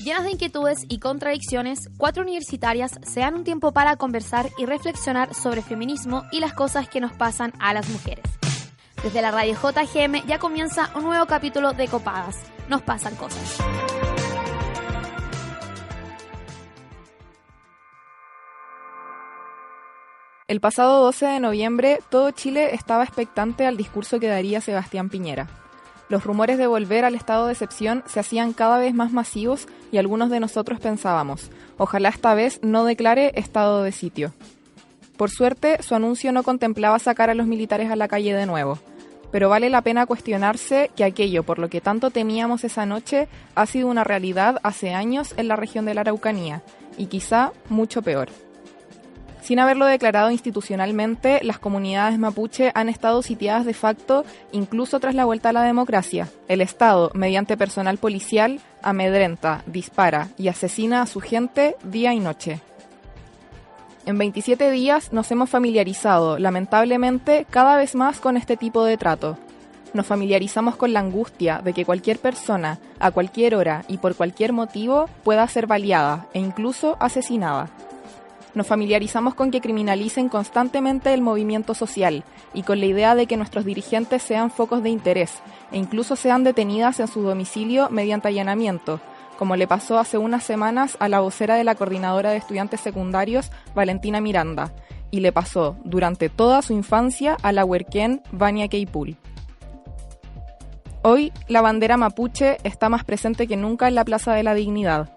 Llenas de inquietudes y contradicciones, 4 universitarias se dan un tiempo para conversar y reflexionar sobre feminismo y las cosas que nos pasan a las mujeres. Desde la radio JGM ya comienza un nuevo capítulo de Copadas. Nos pasan cosas. El pasado 12 de noviembre, todo Chile estaba expectante al discurso que daría Sebastián Piñera. Los rumores de volver al estado de excepción se hacían cada vez más masivos y algunos de nosotros pensábamos, ojalá esta vez no declare estado de sitio. Por suerte, su anuncio no contemplaba sacar a los militares a la calle de nuevo, pero vale la pena cuestionarse que aquello por lo que tanto temíamos esa noche ha sido una realidad hace años en la región de la Araucanía, y quizá mucho peor. Sin haberlo declarado institucionalmente, las comunidades mapuche han estado sitiadas de facto incluso tras la vuelta a la democracia. El Estado, mediante personal policial, amedrenta, dispara y asesina a su gente día y noche. En 27 días nos hemos familiarizado, lamentablemente, cada vez más con este tipo de trato. Nos familiarizamos con la angustia de que cualquier persona, a cualquier hora y por cualquier motivo, pueda ser baleada e incluso asesinada. Nos familiarizamos con que criminalicen constantemente el movimiento social y con la idea de que nuestros dirigentes sean focos de interés e incluso sean detenidas en su domicilio mediante allanamiento, como le pasó hace unas semanas a la vocera de la Coordinadora de Estudiantes Secundarios, Valentina Miranda, y le pasó durante toda su infancia a la huerquén Vania Queipul. Hoy, la bandera mapuche está más presente que nunca en la Plaza de la Dignidad,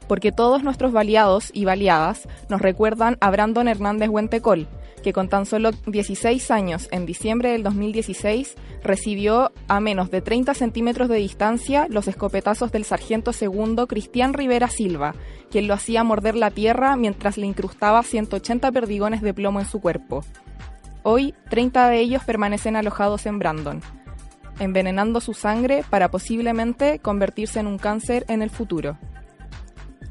porque todos nuestros baleados y baleadas nos recuerdan a Brandon Hernández Huentecol, que con tan solo 16 años, en diciembre del 2016, recibió a menos de 30 centímetros de distancia los escopetazos del sargento segundo Cristian Rivera Silva, quien lo hacía morder la tierra mientras le incrustaba 180 perdigones de plomo en su cuerpo. Hoy, 30 de ellos permanecen alojados en Brandon, envenenando su sangre para posiblemente convertirse en un cáncer en el futuro.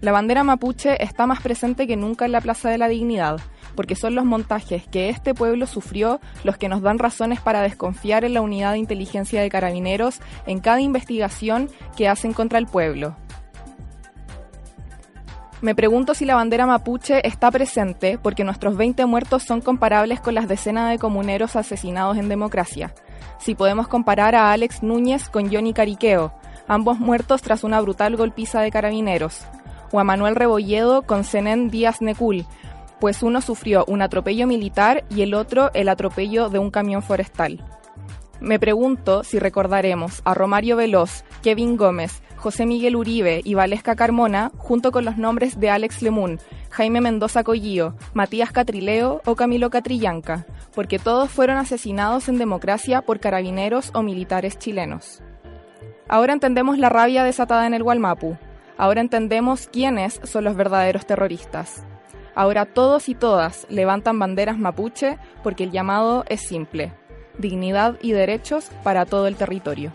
La bandera mapuche está más presente que nunca en la Plaza de la Dignidad, porque son los montajes que este pueblo sufrió los que nos dan razones para desconfiar en la unidad de inteligencia de Carabineros en cada investigación que hacen contra el pueblo. Me pregunto si la bandera mapuche está presente porque nuestros 20 muertos son comparables con las decenas de comuneros asesinados en democracia. Si podemos comparar a Alex Núñez con Johnny Cariqueo, ambos muertos tras una brutal golpiza de Carabineros, o a Manuel Rebolledo con Zenén Díaz Necul, pues uno sufrió un atropello militar y el otro el atropello de un camión forestal. Me pregunto si recordaremos a Romario Veloz, Kevin Gómez, José Miguel Uribe y Valesca Carmona, junto con los nombres de Alex Lemun, Jaime Mendoza Collío, Matías Catrileo o Camilo Catrillanca, porque todos fueron asesinados en democracia por carabineros o militares chilenos. Ahora entendemos la rabia desatada en el Gualmapu. Ahora entendemos quiénes son los verdaderos terroristas. Ahora todos y todas levantan banderas mapuche porque el llamado es simple: dignidad y derechos para todo el territorio.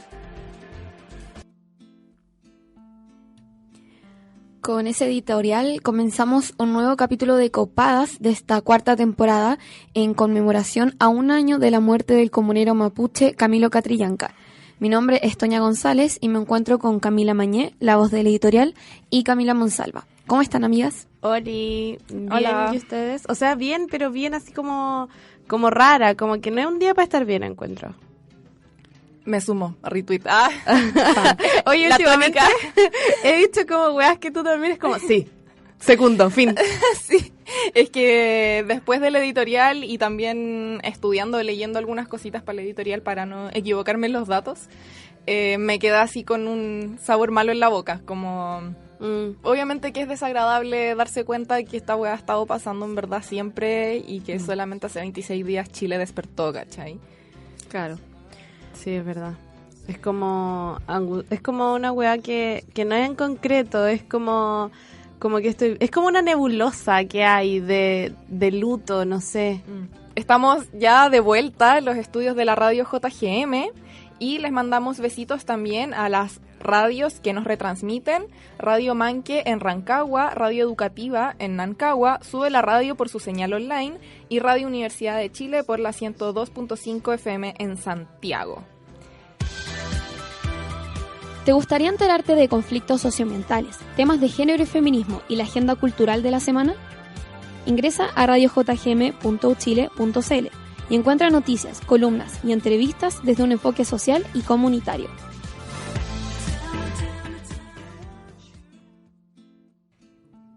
Con ese editorial comenzamos un nuevo capítulo de Copadas de esta 4ª temporada en conmemoración a un año de la muerte del comunero mapuche Camilo Catrillanca. Mi nombre es Toña González y me encuentro con Camila Mañé, la voz del editorial, y Camila Monsalva. ¿Cómo están, amigas? Oli, bien. Hola. ¿Y ustedes? O sea, bien, pero bien así como rara, como que no es un día para estar bien, encuentro. Me sumo, retweet. Oye, últimamente he dicho como weas que tú también es como, sí, segundo, fin. Sí, es que después del editorial y también leyendo algunas cositas para el editorial para no equivocarme en los datos, me queda así con un sabor malo en la boca, como... Obviamente que es desagradable darse cuenta de que esta weá ha estado pasando en verdad siempre y que solamente hace 26 días Chile despertó, ¿cachai? Claro, sí, es verdad. Es como una weá que no es en concreto, es como que es como una nebulosa que hay de luto, no sé. Estamos ya de vuelta en los estudios de la radio JGM y les mandamos besitos también a las radios que nos retransmiten: Radio Manque en Rancagua, Radio Educativa en Nancagua, Sube la Radio por su señal online y Radio Universidad de Chile por la 102.5 FM en Santiago. ¿Te gustaría enterarte de conflictos socioambientales, temas de género y feminismo y la agenda cultural de la semana? Ingresa a radiojgm.uchile.cl y encuentra noticias, columnas y entrevistas desde un enfoque social y comunitario.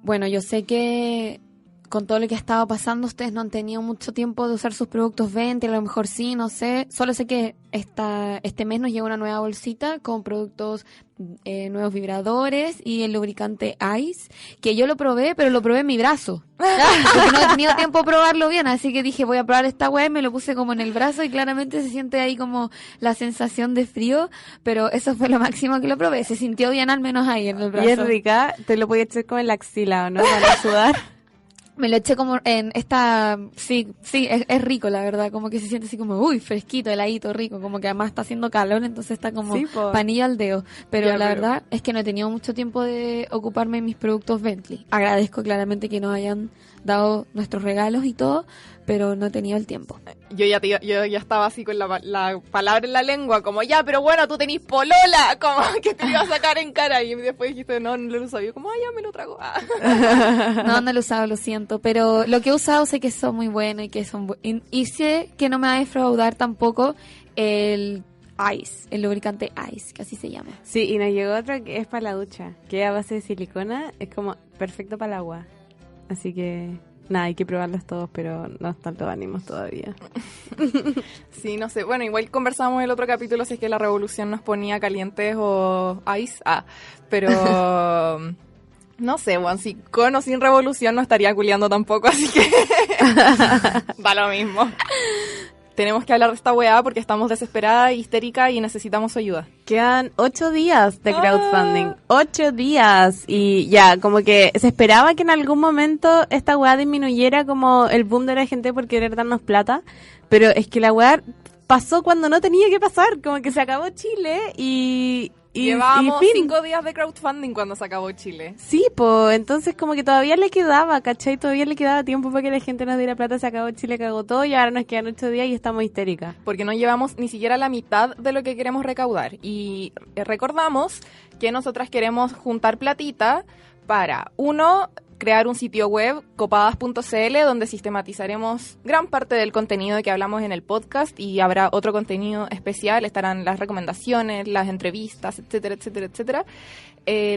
Bueno, yo sé que con todo lo que estaba pasando ustedes no han tenido mucho tiempo de usar sus productos Venti, a lo mejor sí, no sé. Solo sé que este mes nos llega una nueva bolsita con productos, nuevos vibradores y el lubricante Ice, que yo lo probé, pero lo probé en mi brazo. Porque no he tenido tiempo de probarlo bien, así que dije voy a probar esta web, me lo puse como en el brazo y claramente se siente ahí como la sensación de frío, pero eso fue lo máximo que lo probé. Se sintió bien al menos ahí en el brazo. Y es rica, te lo podías echar como en la axila, ¿o no? Para sudar. Me lo eché como en esta... Sí, es rico, la verdad. Como que se siente así como, uy, fresquito, heladito, rico. Como que además está haciendo calor, entonces está como Sí, po. panilla al dedo. Pero Ya, la verdad es que no he tenido mucho tiempo de ocuparme de mis productos Bentley. Agradezco claramente que nos hayan dado nuestros regalos y todo, pero no he tenido el tiempo. Yo ya estaba así con la palabra en la lengua, como ya, pero bueno, tú tenés polola, como que te iba a sacar en cara. Y después dijiste, no lo uso. Yo como, ya me lo trago. No lo he usado, lo siento. Pero lo que he usado sé que son muy buenos y que son y sé que no me va a defraudar tampoco el Ice, el lubricante Ice, que así se llama. Sí, y nos llegó otro que es para la ducha, que es a base de silicona, es como perfecto para el agua. Así que, nada, hay que probarlos todos, pero no están todos ánimos todavía. Sí, no sé. Bueno, igual conversamos en el otro capítulo si es que la revolución nos ponía calientes o ice. Pero no sé, bueno, si con o sin revolución no estaría culiando tampoco, así que da lo mismo. Tenemos que hablar de esta weá porque estamos desesperadas, histéricas y necesitamos su ayuda. Quedan 8 días de crowdfunding. 8 días. Y ya, como que se esperaba que en algún momento esta weá disminuyera como el boom de la gente por querer darnos plata. Pero es que la weá pasó cuando no tenía que pasar. Como que se acabó Chile y Llevábamos fin. 5 días de crowdfunding cuando se acabó Chile. Sí, pues entonces como que todavía le quedaba, ¿cachai? Todavía le quedaba tiempo para que la gente nos diera plata, se acabó Chile, cagó todo y ahora nos quedan 8 días y estamos histéricas. Porque no llevamos ni siquiera la mitad de lo que queremos recaudar. Y recordamos que nosotras queremos juntar platita para, uno, crear un sitio web, copadas.cl, donde sistematizaremos gran parte del contenido que hablamos en el podcast y habrá otro contenido especial, estarán las recomendaciones, las entrevistas, etcétera, etcétera, etcétera.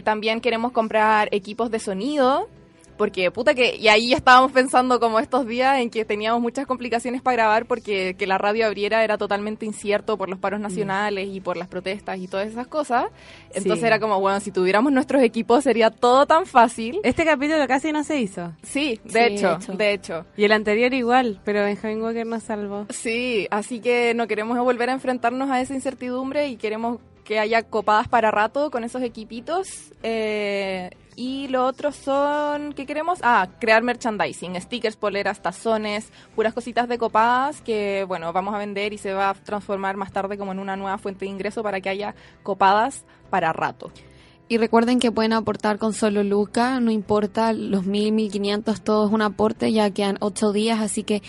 También queremos comprar equipos de sonido, porque puta que, y ahí ya estábamos pensando como estos días en que teníamos muchas complicaciones para grabar porque que la radio abriera era totalmente incierto por los paros nacionales y por las protestas y todas esas cosas. Entonces Sí. era como, bueno, si tuviéramos nuestros equipos sería todo tan fácil. Este capítulo casi no se hizo. Sí, Sí, de hecho. Y el anterior igual, pero Benjamin Walker nos salvó. Sí, así que no queremos volver a enfrentarnos a esa incertidumbre y queremos que haya copadas para rato con esos equipitos. Y lo otro son, ¿qué queremos? Crear merchandising, stickers, poleras, tazones, puras cositas de copadas que, bueno, vamos a vender y se va a transformar más tarde como en una nueva fuente de ingreso para que haya copadas para rato. Y recuerden que pueden aportar con solo Luca, no importa, los 1.000, 1.500, todo es un aporte, ya quedan 8 días, así que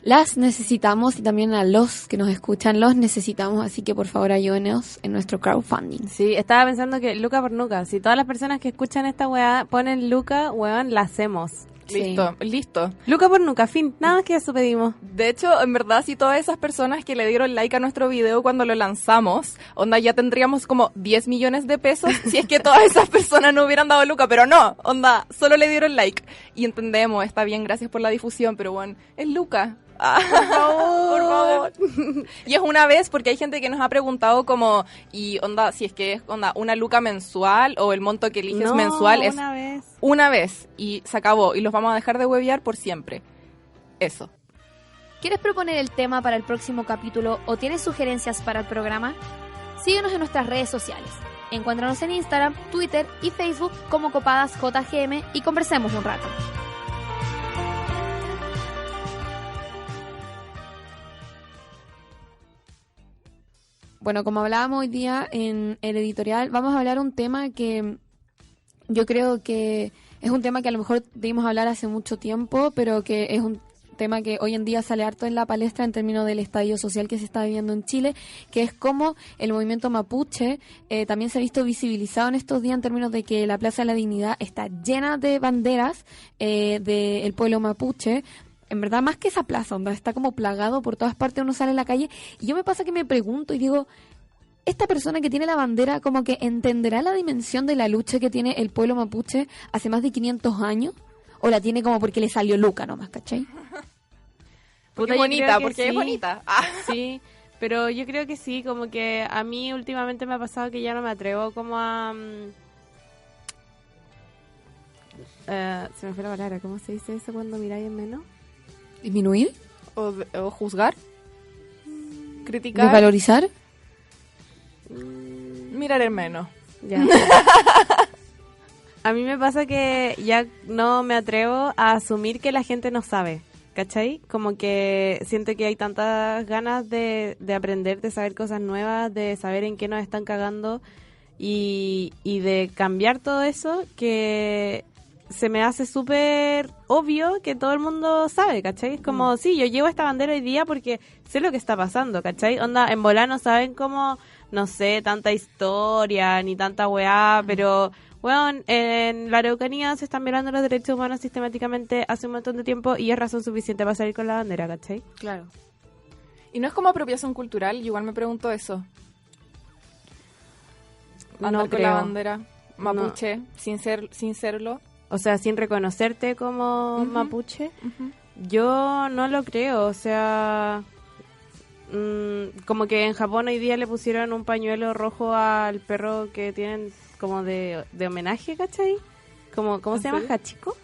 las necesitamos y también a los que nos escuchan los necesitamos, así que por favor ayúdenos en nuestro crowdfunding. Sí, estaba pensando que Luca por Nuca, si todas las personas que escuchan esta weá ponen Luca, weón, la hacemos. Sí. Listo. Luca por Nuca, fin, nada más que eso pedimos. De hecho, en verdad, si todas esas personas que le dieron like a nuestro video cuando lo lanzamos, onda, ya tendríamos como 10 millones de pesos si es que todas esas personas no hubieran dado Luca, pero no, onda, solo le dieron like. Y entendemos, está bien, gracias por la difusión, pero bueno, es Luca. Por favor. Y es una vez, porque hay gente que nos ha preguntado como, y onda, si es que es onda una luca mensual o el monto que eliges No, mensual es una vez. una vez y se acabó y los vamos a dejar de huevear por siempre. Eso. ¿Quieres proponer el tema para el próximo capítulo o tienes sugerencias para el programa? Síguenos en nuestras redes sociales. Encuéntranos en Instagram, Twitter y Facebook como CopadasJGM y conversemos un rato. Bueno, como hablábamos hoy día en el editorial, vamos a hablar un tema que yo creo que es un tema que a lo mejor debimos hablar hace mucho tiempo, pero que es tema que hoy en día sale harto en la palestra en términos del estallido social que se está viviendo en Chile, que es cómo el movimiento mapuche también se ha visto visibilizado en estos días en términos de que la Plaza de la Dignidad está llena de banderas del pueblo mapuche. En verdad, más que esa plaza, donde está como plagado por todas partes, uno sale a la calle y yo me pasa que me pregunto y digo, esta persona que tiene la bandera como que entenderá la dimensión de la lucha que tiene el pueblo mapuche hace más de 500 años, o la tiene como porque le salió Luca nomás, ¿cachai? Porque Puta, es yo bonita, creo que porque sí. es bonita. Sí, pero yo creo que sí, como que a mí últimamente me ha pasado que ya no me atrevo como a... se me fue la palabra, ¿cómo se dice eso cuando miráis en menos? ¿Disminuir? O juzgar, criticar, ¿Desvalorizar? mirar en menos. Ya. A mí me pasa que ya no me atrevo a asumir que la gente no sabe, ¿cachai? Como que siento que hay tantas ganas de aprender, de saber cosas nuevas, de saber en qué nos están cagando y de cambiar todo eso, que se me hace súper obvio que todo el mundo sabe, ¿cachai? Es como, sí, yo llevo esta bandera hoy día porque sé lo que está pasando, ¿cachai? Onda, en bola no saben cómo, no sé, tanta historia ni tanta weá, pero, weón, en la Araucanía se están violando los derechos humanos sistemáticamente hace un montón de tiempo y es razón suficiente para salir con la bandera, ¿cachai? Claro. Y no es como apropiación cultural, yo igual me pregunto eso. Andar No con creo. la bandera mapuche, sin serlo. O sea, sin reconocerte como Ujú. mapuche. Yo no lo creo, o sea, como que en Japón hoy día le pusieron un pañuelo rojo al perro que tienen como de homenaje, ¿cachai? Como, ¿cómo se llama? ¿Sí? ¿Hachiko?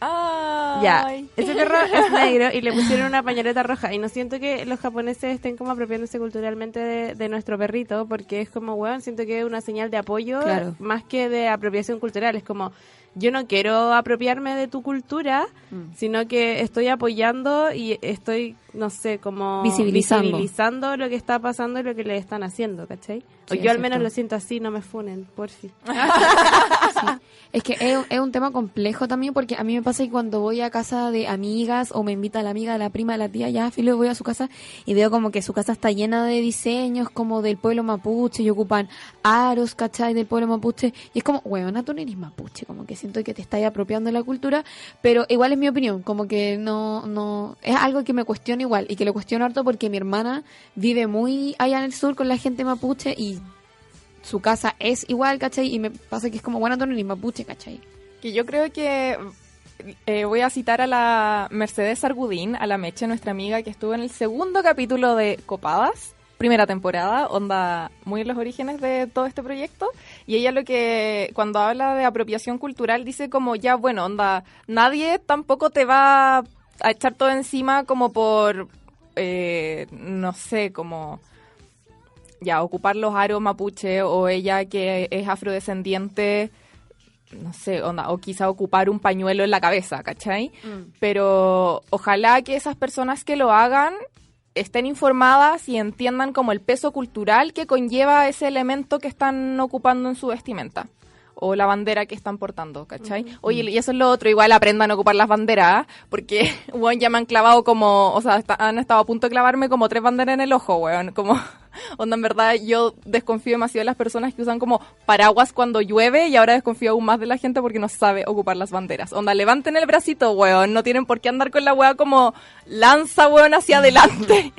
Ay. Ya, ese perro es negro y le pusieron una pañoleta roja y no siento que los japoneses estén como apropiándose culturalmente de nuestro perrito porque es como, weón, siento que es una señal de apoyo Claro. más que de apropiación cultural, es como, yo no quiero apropiarme de tu cultura, sino que estoy apoyando y estoy, no sé, como Visibilizando. lo que está pasando y lo que le están haciendo, ¿cachai? O Sí, yo es al menos cierto. lo siento así, no me funen, por fin. Sí. Es que es un tema complejo también porque a mí me pasa que cuando voy a casa de amigas o me invita la amiga, la prima, la tía, ya filo, voy a su casa y veo como que su casa está llena de diseños como del pueblo mapuche y ocupan aros, ¿cachai? Del pueblo mapuche y es como, weona, tú no eres mapuche, como que siento que te estás apropiando de la cultura, pero igual es mi opinión, como que no es algo que me cuestiona igual y que lo cuestiono harto porque mi hermana vive muy allá en el sur con la gente mapuche y su casa es igual, ¿cachai? Y me pasa que es como, bueno, tú no eres mapuche, ¿cachai? Que yo creo que voy a citar a la Mercedes Argudín, a la Meche, nuestra amiga, que estuvo en el segundo capítulo de Copadas, primera temporada, onda muy en los orígenes de todo este proyecto, y ella lo que, cuando habla de apropiación cultural, dice como, ya, bueno, onda, nadie tampoco te va a echar todo encima como por, no sé, como... ya, ocupar los aros mapuche o ella que es afrodescendiente, no sé, onda, o quizá ocupar un pañuelo en la cabeza, ¿cachai? Pero ojalá que esas personas que lo hagan estén informadas y entiendan como el peso cultural que conlleva ese elemento que están ocupando en su vestimenta. O la bandera que están portando, ¿cachai? Oye, y eso es lo otro, igual aprendan a ocupar las banderas, porque, weón, ya me han clavado como, o sea, han estado a punto de clavarme como 3 banderas en el ojo, weón, como, onda, en verdad, yo desconfío demasiado de las personas que usan como paraguas cuando llueve, y ahora desconfío aún más de la gente porque no sabe ocupar las banderas. Onda, levanten el bracito, weón, no tienen por qué andar con la weá como lanza, weón, hacia adelante.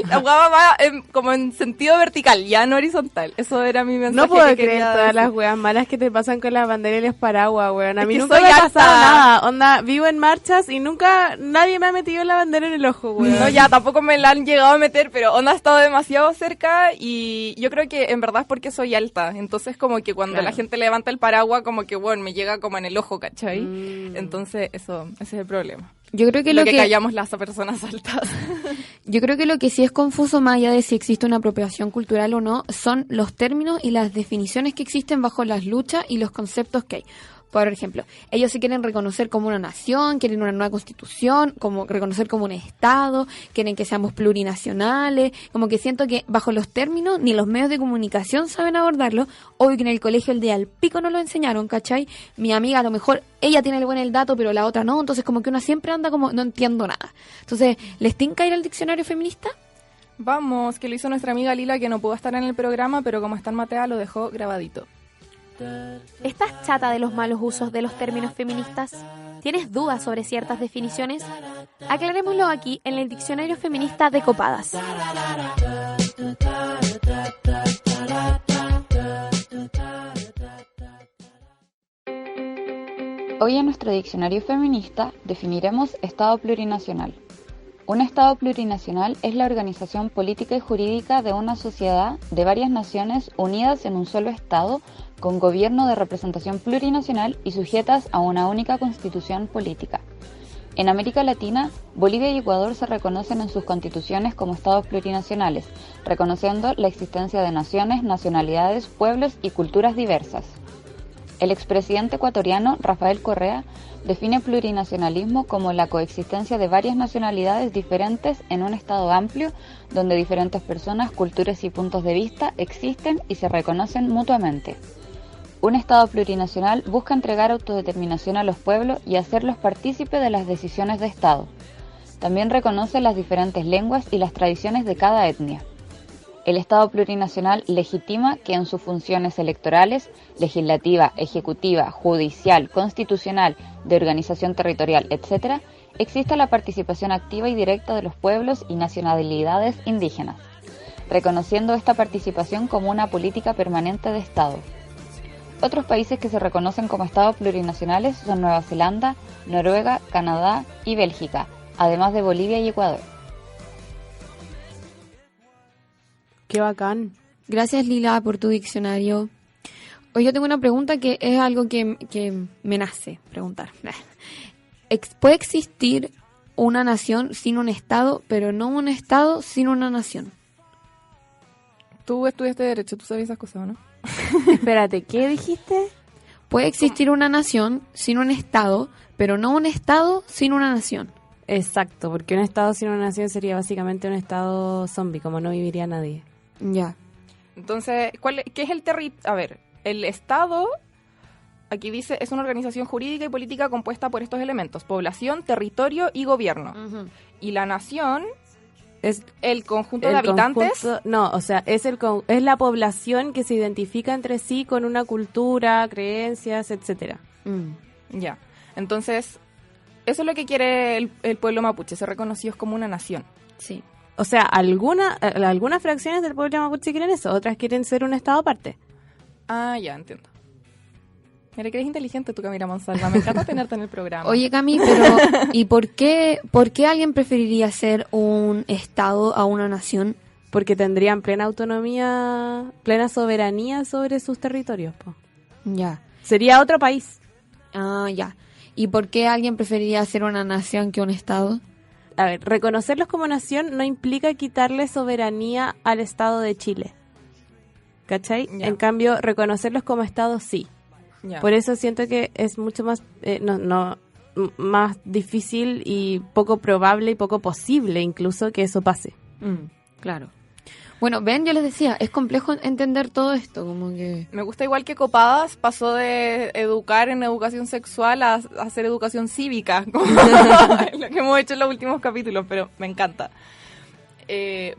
La weá va como en sentido vertical, ya no horizontal. Eso era mi mensaje. No puedo que creer quería todas decir. las weas malas que te pasan con las banderas y los paraguas, weón. A Es mí que nunca soy me ha alta. pasado nada. Onda, vivo en marchas y nunca nadie me ha metido la bandera en el ojo, weón. No, ya tampoco me la han llegado a meter, pero onda ha estado demasiado cerca y yo creo que en verdad es porque soy alta. Entonces como que cuando Claro. la gente levanta el paraguas, como que bueno, me llega como en el ojo, ¿cachai? Entonces ese es el problema. Yo creo que lo lo que que callamos las personas altas. Yo creo que lo que sí es confuso, más allá de si existe una apropiación cultural o no, son los términos y las definiciones que existen bajo las luchas y los conceptos que hay. Por ejemplo, ellos se quieren reconocer como una nación, quieren una nueva constitución, como reconocer como un estado, quieren que seamos plurinacionales, como que siento que bajo los términos ni los medios de comunicación saben abordarlo. Obvio que en el colegio el de al pico no lo enseñaron, ¿cachai? Mi amiga a lo mejor, ella tiene el dato, pero la otra no, entonces como que una siempre anda como, no entiendo nada. Entonces, ¿les tinca ir al diccionario feminista? Vamos, que lo hizo nuestra amiga Lila, que no pudo estar en el programa, pero como está en Matea lo dejó grabadito. ¿Estás chata de los malos usos de los términos feministas? ¿Tienes dudas sobre ciertas definiciones? Aclarémoslo aquí en el Diccionario Feminista de Copadas. Hoy en nuestro diccionario feminista definiremos Estado plurinacional. Un Estado plurinacional es la organización política y jurídica de una sociedad de varias naciones unidas en un solo Estado con gobierno de representación plurinacional y sujetas a una única constitución política. En América Latina, Bolivia y Ecuador se reconocen en sus constituciones como estados plurinacionales, reconociendo la existencia de naciones, nacionalidades, pueblos y culturas diversas. El expresidente ecuatoriano Rafael Correa define plurinacionalismo como la coexistencia de varias nacionalidades diferentes en un estado amplio donde diferentes personas, culturas y puntos de vista existen y se reconocen mutuamente. Un Estado plurinacional busca entregar autodeterminación a los pueblos y hacerlos partícipes de las decisiones de Estado. También reconoce las diferentes lenguas y las tradiciones de cada etnia. El Estado plurinacional legitima que en sus funciones electorales, legislativa, ejecutiva, judicial, constitucional, de organización territorial, etc., exista la participación activa y directa de los pueblos y nacionalidades indígenas, reconociendo esta participación como una política permanente de Estado. Otros países que se reconocen como estados plurinacionales son Nueva Zelanda, Noruega, Canadá y Bélgica, además de Bolivia y Ecuador. Qué bacán. Gracias, Lila, por tu diccionario. Hoy yo tengo una pregunta que es algo que me nace preguntar. ¿Puede existir una nación sin un Estado, pero no un Estado sin una nación? Tú estudiaste Derecho, tú sabes esas cosas, ¿no? Espérate, ¿qué dijiste? Puede existir una nación sin un Estado, pero no un Estado sin una nación. Exacto, porque un Estado sin una nación sería básicamente un Estado zombie, como no viviría nadie. Ya. Entonces, ¿qué es el territorio? A ver, el Estado, aquí dice, es una organización jurídica y política compuesta por estos elementos: población, territorio y gobierno. Uh-huh. Y la nación Es el conjunto de habitantes. No, o sea, es la población que se identifica entre sí con una cultura, creencias, etcétera. Ya. Entonces, eso es lo que quiere el pueblo mapuche, ser reconocidos como una nación. Sí. O sea, algunas fracciones del pueblo mapuche quieren eso, otras quieren ser un estado aparte. Ah, ya, entiendo. Mira que eres inteligente tú, Camila Monsalva. Me encanta tenerte en el programa. Oye, Cami, pero ¿y por qué alguien preferiría ser un Estado a una nación? Porque tendrían plena autonomía, plena soberanía sobre sus territorios, po. Ya. Sería otro país. Ah, ya. ¿Y por qué alguien preferiría ser una nación que un Estado? A ver, reconocerlos como nación no implica quitarle soberanía al Estado de Chile. ¿Cachai? Ya. En cambio, reconocerlos como Estado sí. Ya. Por eso siento que es mucho más más difícil y poco probable y poco posible incluso que eso pase. Claro. Bueno, ven, yo les decía, es complejo entender todo esto, como que... Me gusta igual que Copadas pasó de educar en educación sexual a hacer educación cívica, como lo que hemos hecho en los últimos capítulos, pero me encanta.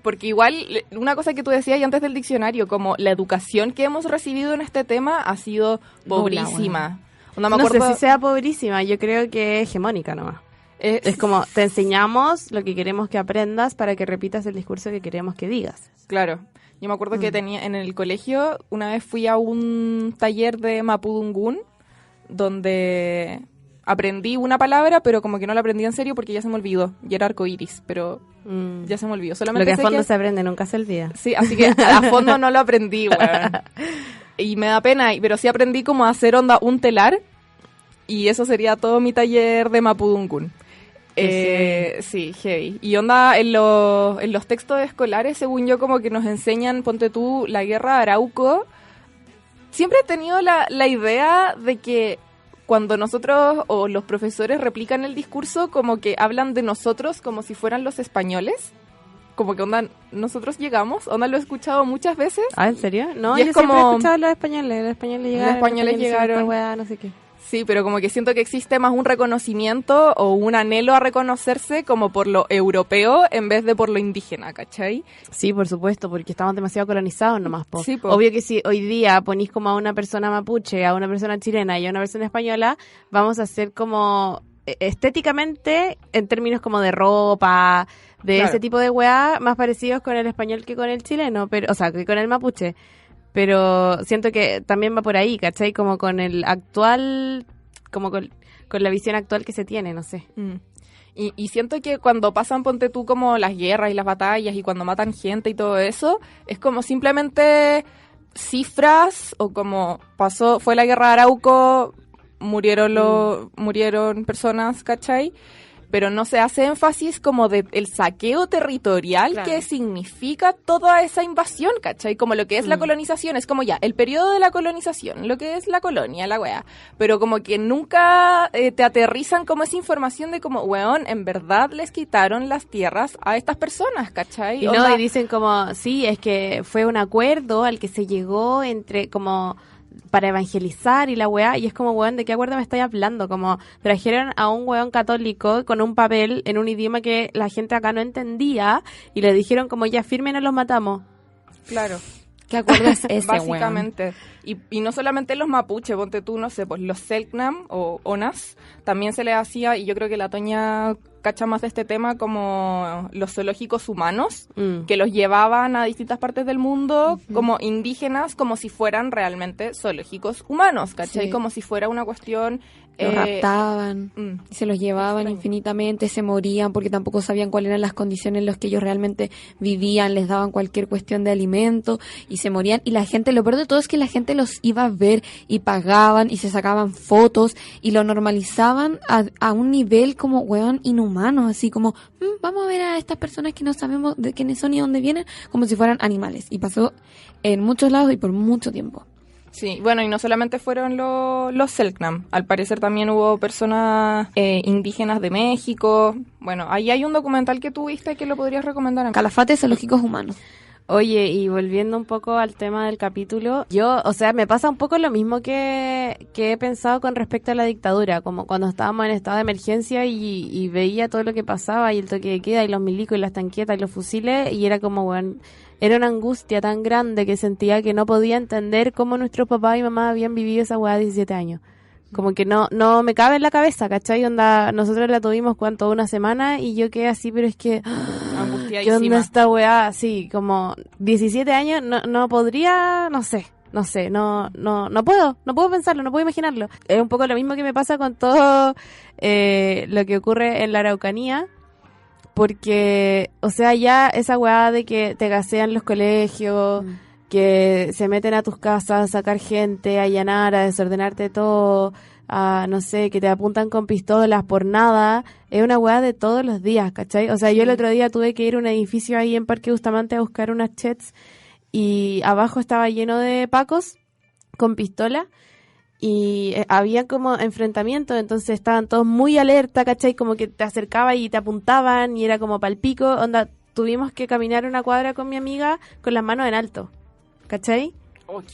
Porque igual, una cosa que tú decías ya antes del diccionario, como la educación que hemos recibido en este tema ha sido pobrísima. No sé si sea pobrísima, yo creo que es hegemónica nomás. Es como, te enseñamos lo que queremos que aprendas para que repitas el discurso que queremos que digas. Claro. Yo me acuerdo que tenía en el colegio, una vez fui a un taller de Mapudungún, donde aprendí una palabra, pero como que no la aprendí en serio porque ya se me olvidó. Y era arcoíris, pero ya se me olvidó. Solamente lo que a fondo se aprende nunca se olvida. Sí, así que a fondo no lo aprendí, weón. Y me da pena, pero sí aprendí como a hacer un telar. Y eso sería todo mi taller de Mapudungún. Sí, heavy. Y en los textos escolares, según yo, como que nos enseñan, ponte tú, la guerra de Arauco. Siempre he tenido la idea de que cuando nosotros o los profesores replican el discurso, como que hablan de nosotros como si fueran los españoles. Como que onda, nosotros llegamos, onda lo he escuchado muchas veces. ¿Ah, en serio? No, Y yo es siempre como- he escuchado los españoles llegaron. Los españoles llegaron. esta weá, no sé qué. Sí, pero como que siento que existe más un reconocimiento o un anhelo a reconocerse como por lo europeo en vez de por lo indígena, ¿cachai? Sí, por supuesto, porque estamos demasiado colonizados nomás, po. Sí, po. Obvio que si hoy día ponís como a una persona mapuche, a una persona chilena y a una persona española, vamos a ser como estéticamente, en términos como de ropa, de Claro. ese tipo de weá, más parecidos con el español que con el chileno, pero, o sea, que con el mapuche. Pero siento que también va por ahí, ¿cachai? Como con el actual, como con la visión actual que se tiene, no sé. Y siento que cuando pasan, ponte tú, como las guerras y las batallas y cuando matan gente y todo eso, es como simplemente cifras o como fue la guerra de Arauco, murieron personas, ¿cachai? Pero no se hace énfasis como de el saqueo territorial Claro. que significa toda esa invasión, ¿cachai? Como lo que es la colonización, es como ya, el periodo de la colonización, lo que es la colonia, la wea. Pero como que nunca te aterrizan como esa información de como, weón, en verdad les quitaron las tierras a estas personas, ¿cachai? Y no, Onda, y dicen como, sí, es que fue un acuerdo al que se llegó entre como para evangelizar y la weá, y es como, weón, ¿de qué acuerdo me estáis hablando? Como trajeron a un weón católico con un papel en un idioma que la gente acá no entendía y le dijeron como, ya firmen o los matamos. claro. ¿Qué acuerdo es ese, weón? Básicamente. Y no solamente los mapuches, ponte tú, no sé, pues los Selknam o Onas, también se les hacía, y yo creo que la Toña cacha más de este tema, como los zoológicos humanos, que los llevaban a distintas partes del mundo como indígenas, como si fueran realmente zoológicos humanos, ¿cachai? Sí. Como si fuera una cuestión... Los raptaban, mm. y se los llevaban Extraño. infinitamente, se morían porque tampoco sabían cuáles eran las condiciones en las que ellos realmente vivían, les daban cualquier cuestión de alimento y se morían. Y la gente, lo peor de todo es que la gente los iba a ver y pagaban y se sacaban fotos y lo normalizaban a un nivel como, weón, inhumano, así como, vamos a ver a estas personas que no sabemos de quiénes son y dónde vienen, como si fueran animales. Y pasó en muchos lados y por mucho tiempo. Sí, bueno, y no solamente fueron los Selknam, al parecer también hubo personas indígenas de México. Bueno, ahí hay un documental que tú viste que lo podrías recomendar. A Calafates zoológicos humanos. Oye, y volviendo un poco al tema del capítulo, yo, o sea, me pasa un poco lo mismo que he pensado con respecto a la dictadura, como cuando estábamos en estado de emergencia y veía todo lo que pasaba y el toque de queda y los milicos y las tanquetas y los fusiles y era como, bueno, era una angustia tan grande que sentía que no podía entender cómo nuestros papás y mamás habían vivido esa weá de 17 años. Como que no me cabe en la cabeza, ¿cachai? Onda, nosotros la tuvimos, ¿cuánto? Una semana y yo quedé así, pero es que... ¿Qué onda angustiadísima. esta weá? Sí, como 17 años, no podría, no puedo pensarlo, no puedo imaginarlo. Es un poco lo mismo que me pasa con todo lo que ocurre en la Araucanía, porque, o sea, ya esa weá de que te gasean los colegios, que se meten a tus casas a sacar gente, a allanar, a desordenarte todo, a, no sé, que te apuntan con pistolas por nada, es una weá de todos los días, ¿cachai? O sea, yo el otro día tuve que ir a un edificio ahí en Parque Bustamante a buscar unas chets y abajo estaba lleno de pacos con pistola y había como enfrentamientos, entonces estaban todos muy alerta, ¿cachai? Como que te acercaba y te apuntaban y era como palpico, onda, tuvimos que caminar una cuadra con mi amiga con las manos en alto, ¿cachai? Ok.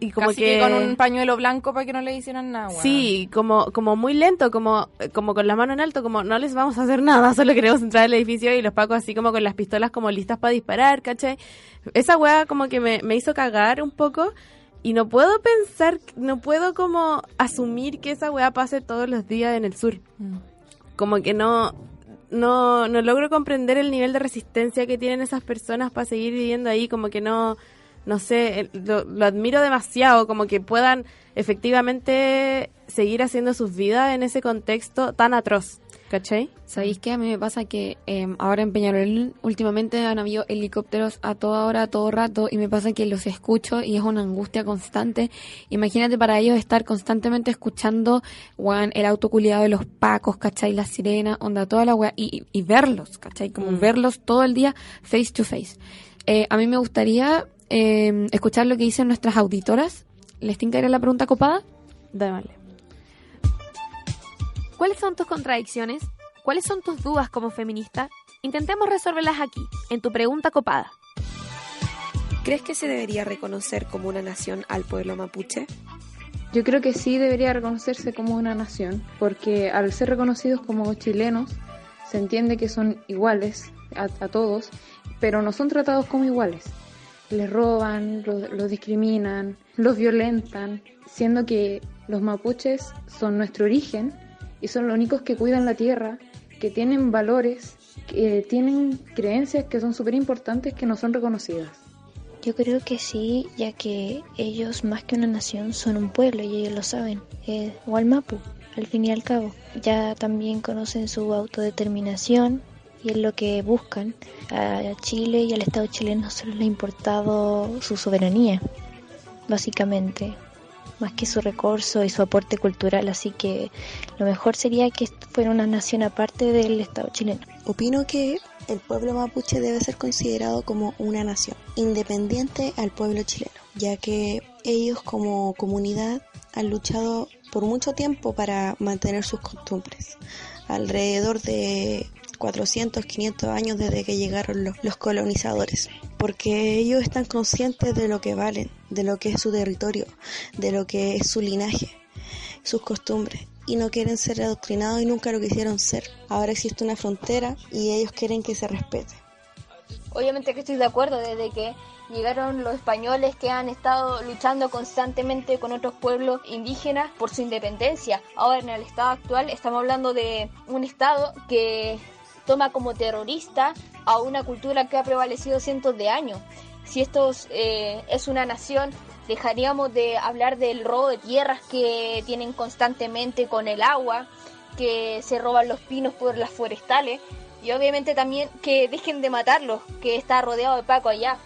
Y como Casi que con un pañuelo blanco para que no le hicieran nada. Bueno. Sí, como muy lento, como con las manos en alto, como no les vamos a hacer nada, solo queremos entrar al edificio y los pacos así como con las pistolas como listas para disparar, ¿cachai? Esa weá como que me hizo cagar un poco y no puedo pensar, no puedo como asumir que esa weá pase todos los días en el sur. Como que no logro comprender el nivel de resistencia que tienen esas personas para seguir viviendo ahí, como que no sé, lo admiro demasiado, como que puedan efectivamente seguir haciendo sus vidas en ese contexto tan atroz, ¿cachai? ¿Sabéis qué? A mí me pasa que ahora en Peñarol últimamente han habido helicópteros a toda hora, a todo rato, y me pasa que los escucho y es una angustia constante. Imagínate para ellos estar constantemente escuchando, weón, el auto culiado de los pacos, ¿cachai? Las sirenas, onda, toda la weá, y verlos, ¿cachai? Como verlos todo el día face to face. A mí me gustaría escuchar lo que dicen nuestras auditoras. ¿Les tinca ir a la pregunta copada? Démosle. ¿Cuáles son tus contradicciones? ¿Cuáles son tus dudas como feminista? Intentemos resolverlas aquí, en tu pregunta copada. ¿Crees que se debería reconocer como una nación al pueblo mapuche? Yo creo que sí debería reconocerse como una nación, porque al ser reconocidos como chilenos, se entiende que son iguales a todos, pero no son tratados como iguales. Les roban, los discriminan, los violentan, siendo que los mapuches son nuestro origen y son los únicos que cuidan la tierra, que tienen valores, que tienen creencias que son súper importantes que no son reconocidas. Yo creo que sí, ya que ellos más que una nación son un pueblo y ellos lo saben, Mapu, al fin y al cabo. Ya también conocen su autodeterminación y es lo que buscan. A Chile y al Estado chileno solo le ha importado su soberanía, básicamente, más que su recurso y su aporte cultural, así que lo mejor sería que fuera una nación aparte del Estado chileno. Opino que el pueblo mapuche debe ser considerado como una nación, independiente al pueblo chileno, ya que ellos como comunidad han luchado por mucho tiempo para mantener sus costumbres, alrededor de 400, 500 años desde que llegaron los colonizadores, porque ellos están conscientes de lo que valen, de lo que es su territorio, de lo que es su linaje, sus costumbres, y no quieren ser adoctrinados y nunca lo quisieron ser. Ahora existe una frontera y ellos quieren que se respete. Obviamente que estoy de acuerdo, desde que llegaron los españoles que han estado luchando constantemente con otros pueblos indígenas por su independencia. Ahora en el estado actual estamos hablando de un estado que toma como terrorista a una cultura que ha prevalecido cientos de años. Si esto es una nación, dejaríamos de hablar del robo de tierras que tienen constantemente con el agua, que se roban los pinos por las forestales, y obviamente también que dejen de matarlos, que está rodeado de Paco allá,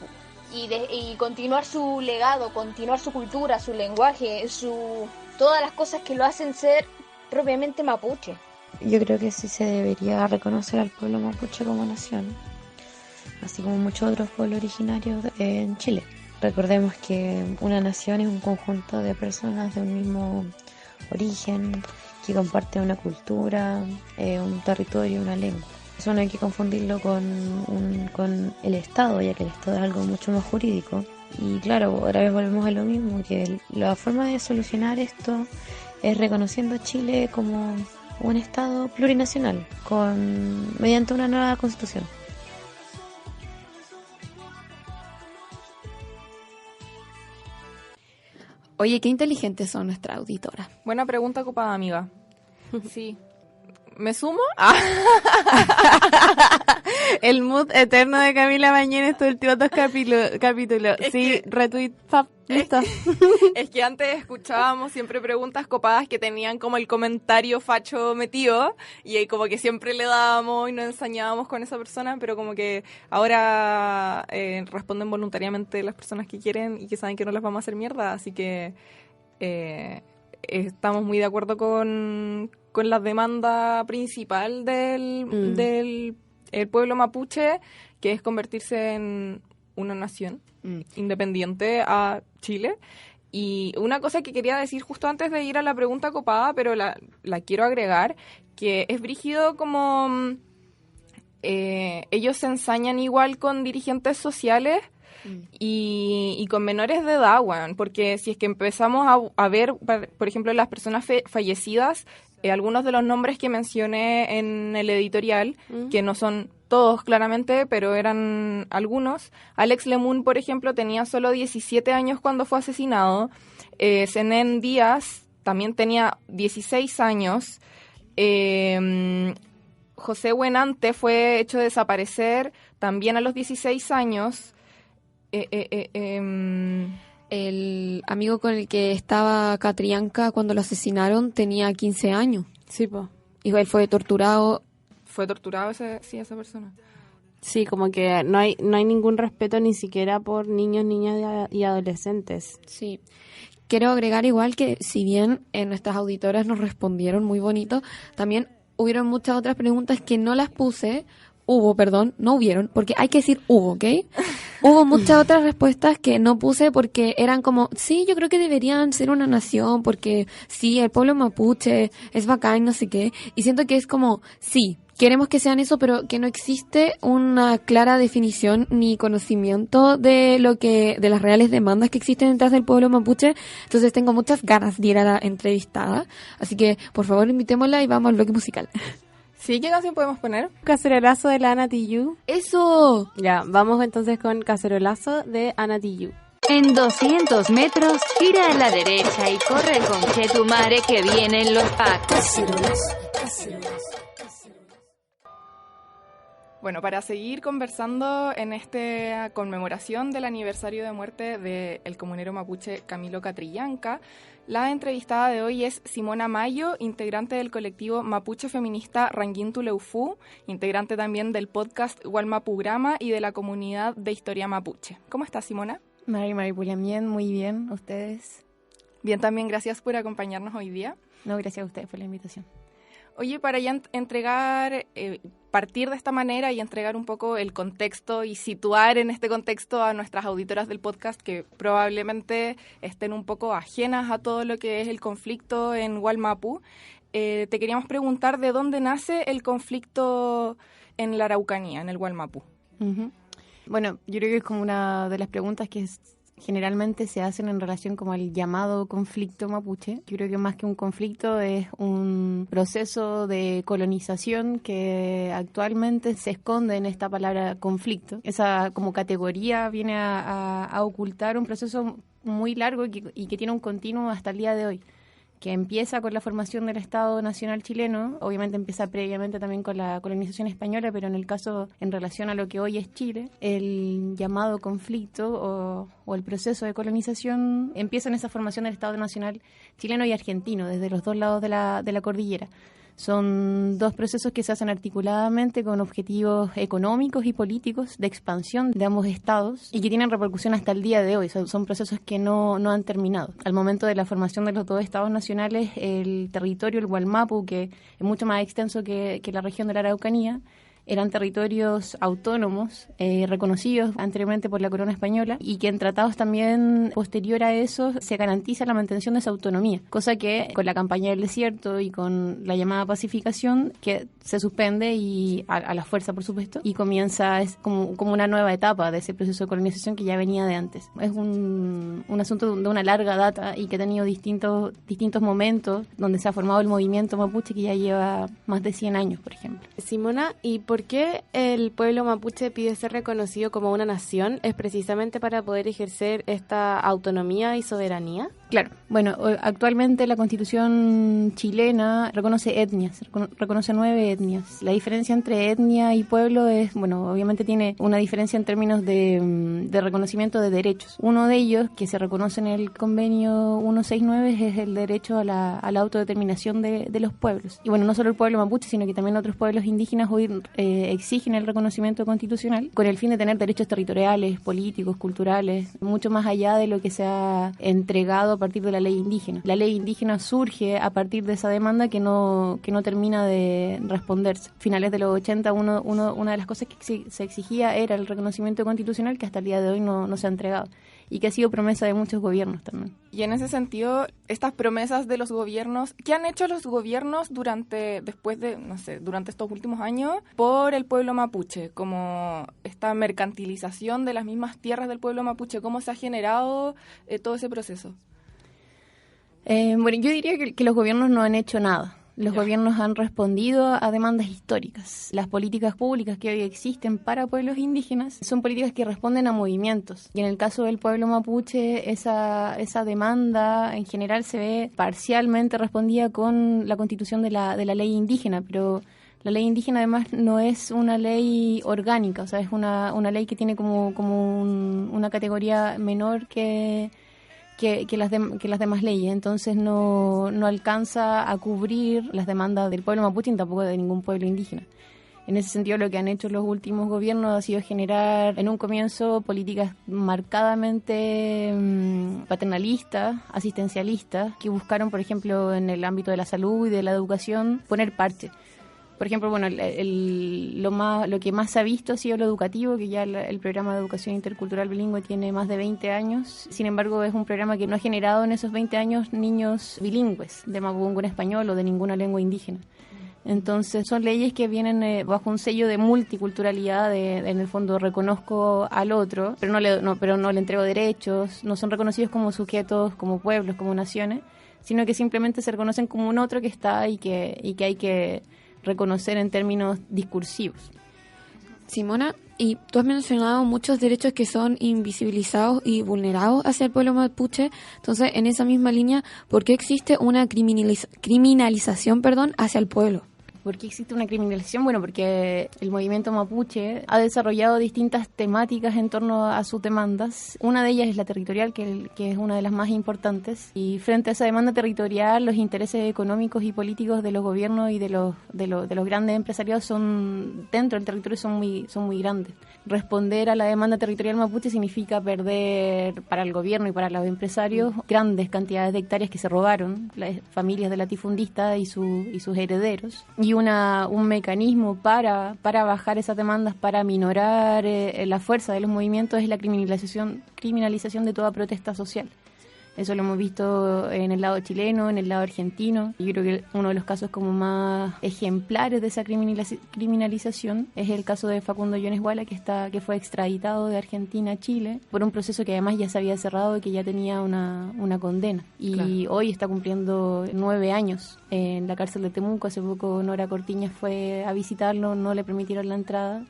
y continuar su legado, continuar su cultura, su lenguaje, todas las cosas que lo hacen ser propiamente mapuche. Yo creo que sí se debería reconocer al pueblo mapuche como nación, así como muchos otros pueblos originarios en Chile. Recordemos que una nación es un conjunto de personas de un mismo origen, que comparten una cultura, un territorio, una lengua. Eso no hay que confundirlo con el Estado, ya que el Estado es algo mucho más jurídico. Y claro, otra vez volvemos a lo mismo, que la forma de solucionar esto es reconociendo a Chile como un Estado plurinacional, mediante una nueva Constitución. Oye, qué inteligentes son nuestras auditoras. Buena pregunta, copada amiga. Sí. ¿Me sumo? El mood eterno de Camila Mañén estos últimos 2 capítulos. Sí, retweet, pap, listo. Es que antes escuchábamos siempre preguntas copadas que tenían como el comentario facho metido y ahí como que siempre le dábamos y nos ensañábamos con esa persona, pero como que ahora responden voluntariamente las personas que quieren y que saben que no las vamos a hacer mierda, así que estamos muy de acuerdo con la demanda principal del el pueblo mapuche, que es convertirse en una nación independiente a Chile. Y una cosa que quería decir justo antes de ir a la pregunta copada, pero la quiero agregar, que es brígido como ellos se ensañan igual con dirigentes sociales y con menores de edad, weón, porque si es que empezamos a ver, por ejemplo, las personas fallecidas, algunos de los nombres que mencioné en el editorial, que no son todos claramente, pero eran algunos. Alex Lemun, por ejemplo, tenía solo 17 años cuando fue asesinado. Zenén Díaz también tenía 16 años. José Buenante fue hecho desaparecer también a los 16 años. El amigo con el que estaba Catrillanca cuando lo asesinaron tenía 15 años. Sí, po. Y él fue torturado. ¿Fue torturado esa persona? Sí, como que no hay ningún respeto ni siquiera por niños, niñas y adolescentes. Sí. Quiero agregar igual que si bien nuestras auditoras nos respondieron muy bonito, también hubieron muchas otras preguntas que no las puse no hubieron, porque hay que decir hubo, ¿ok? Hubo muchas otras respuestas que no puse porque eran como, sí, yo creo que deberían ser una nación, porque sí, el pueblo mapuche es bacán, no sé qué, y siento que es como, sí, queremos que sean eso, pero que no existe una clara definición ni conocimiento de de las reales demandas que existen detrás del pueblo mapuche. Entonces tengo muchas ganas de ir a la entrevistada. Así que, por favor, invitémosla y vamos al bloque musical. Sí, ¿qué canción podemos poner? Cacerolazo de la Ana Tijoux. ¡Eso! Ya, vamos entonces con Cacerolazo de Ana Tijoux. En 200 metros, gira a la derecha y corre con Chetumare que vienen los pacos. Bueno, para seguir conversando en esta conmemoración del aniversario de muerte del comunero mapuche Camilo Catrillanca, la entrevistada de hoy es Simona Mayo, integrante del colectivo mapuche feminista Rangintu Leufú, integrante también del podcast Walmapugrama y de la comunidad de historia mapuche. ¿Cómo estás, Simona? Bien, muy bien. ¿Ustedes? Bien, también gracias por acompañarnos hoy día. No, gracias a ustedes por la invitación. Oye, para ya partir de esta manera y entregar un poco el contexto y situar en este contexto a nuestras auditoras del podcast que probablemente estén un poco ajenas a todo lo que es el conflicto en Wallmapu, te queríamos preguntar de dónde nace el conflicto en la Araucanía, en el Wallmapu. Uh-huh. Bueno, yo creo que es como una de las preguntas que generalmente se hacen en relación como al llamado conflicto mapuche. Yo creo que más que un conflicto es un proceso de colonización que actualmente se esconde en esta palabra conflicto. Esa como categoría viene a ocultar un proceso muy largo y que tiene un continuo hasta el día de hoy, que empieza con la formación del Estado Nacional chileno, obviamente empieza previamente también con la colonización española, pero en el caso, en relación a lo que hoy es Chile, el llamado conflicto o el proceso de colonización empieza en esa formación del Estado Nacional chileno y argentino, desde los dos lados de la cordillera. Son dos procesos que se hacen articuladamente con objetivos económicos y políticos de expansión de ambos estados y que tienen repercusión hasta el día de hoy. Son procesos que no han terminado. Al momento de la formación de los dos estados nacionales, el territorio, el Wallmapu, que es mucho más extenso que la región de la Araucanía, eran territorios autónomos reconocidos anteriormente por la corona española y que en tratados también posterior a eso se garantiza la mantención de esa autonomía, cosa que con la campaña del desierto y con la llamada pacificación que se suspende y a la fuerza, por supuesto, y comienza es como una nueva etapa de ese proceso de colonización que ya venía de antes. Es un asunto de una larga data y que ha tenido distintos momentos donde se ha formado el movimiento mapuche que ya lleva más de 100 años, por ejemplo. Simona, ¿y por qué el pueblo mapuche pide ser reconocido como una nación? ¿Es precisamente para poder ejercer esta autonomía y soberanía? Claro. Bueno, actualmente la Constitución chilena reconoce etnias, reconoce 9 etnias. La diferencia entre etnia y pueblo es, bueno, obviamente tiene una diferencia en términos de reconocimiento de derechos. Uno de ellos, que se reconoce en el convenio 169, es el derecho a la autodeterminación de los pueblos. Y bueno, no solo el pueblo mapuche, sino que también otros pueblos indígenas hoy exigen el reconocimiento constitucional con el fin de tener derechos territoriales, políticos, culturales, mucho más allá de lo que se ha entregado a partir de la ley indígena. La ley indígena surge a partir de esa demanda que no termina de responderse. A finales de los 80, una de las cosas que se exigía era el reconocimiento constitucional, que hasta el día de hoy no se ha entregado y que ha sido promesa de muchos gobiernos también. Y en ese sentido, estas promesas de los gobiernos, ¿qué han hecho los gobiernos durante estos últimos años por el pueblo mapuche? Como esta mercantilización de las mismas tierras del pueblo mapuche, ¿cómo se ha generado todo ese proceso? Bueno, yo diría que los gobiernos no han hecho nada. Los gobiernos han respondido a demandas históricas. Las políticas públicas que hoy existen para pueblos indígenas son políticas que responden a movimientos. Y en el caso del pueblo mapuche, esa demanda en general se ve parcialmente respondida con la constitución de la ley indígena, pero la ley indígena además no es una ley orgánica, o sea, es una ley que tiene como una categoría menor que las demás leyes, entonces no alcanza a cubrir las demandas del pueblo mapuche ni tampoco de ningún pueblo indígena. En ese sentido, lo que han hecho los últimos gobiernos ha sido generar en un comienzo políticas marcadamente paternalistas, asistencialistas, que buscaron, por ejemplo, en el ámbito de la salud y de la educación, poner parche. Por ejemplo, bueno, lo que más se ha visto ha sido lo educativo, que ya el programa de educación intercultural bilingüe tiene más de 20 años. Sin embargo, es un programa que no ha generado en esos 20 años niños bilingües de mapudungun español o de ninguna lengua indígena. Entonces, son leyes que vienen bajo un sello de multiculturalidad, en el fondo reconozco al otro, pero no le entrego derechos, no son reconocidos como sujetos, como pueblos, como naciones, sino que simplemente se reconocen como un otro que está y que hay que reconocer en términos discursivos. Simona, y tú has mencionado muchos derechos que son invisibilizados y vulnerados hacia el pueblo mapuche. Entonces, en esa misma línea, ¿por qué existe una criminalización hacia el pueblo? ¿Por qué existe una criminalización? Bueno, porque el movimiento mapuche ha desarrollado distintas temáticas en torno a sus demandas. Una de ellas es la territorial, que es una de las más importantes. Y frente a esa demanda territorial, los intereses económicos y políticos de los gobiernos y de los grandes empresarios dentro del territorio son muy grandes. Responder a la demanda territorial mapuche significa perder para el gobierno y para los empresarios grandes cantidades de hectáreas que se robaron las familias de latifundistas y sus herederos. Y un mecanismo para bajar esas demandas, para minorar la fuerza de los movimientos, es la criminalización de toda protesta social. Eso lo hemos visto en el lado chileno, en el lado argentino. Yo creo que uno de los casos como más ejemplares de esa criminalización es el caso de Facundo Yones Wala, que fue extraditado de Argentina a Chile por un proceso que además ya se había cerrado y que ya tenía una condena. Y claro, hoy está cumpliendo 9 años en la cárcel de Temuco. Hace poco Nora Cortiñas fue a visitarlo, no le permitieron la entrada.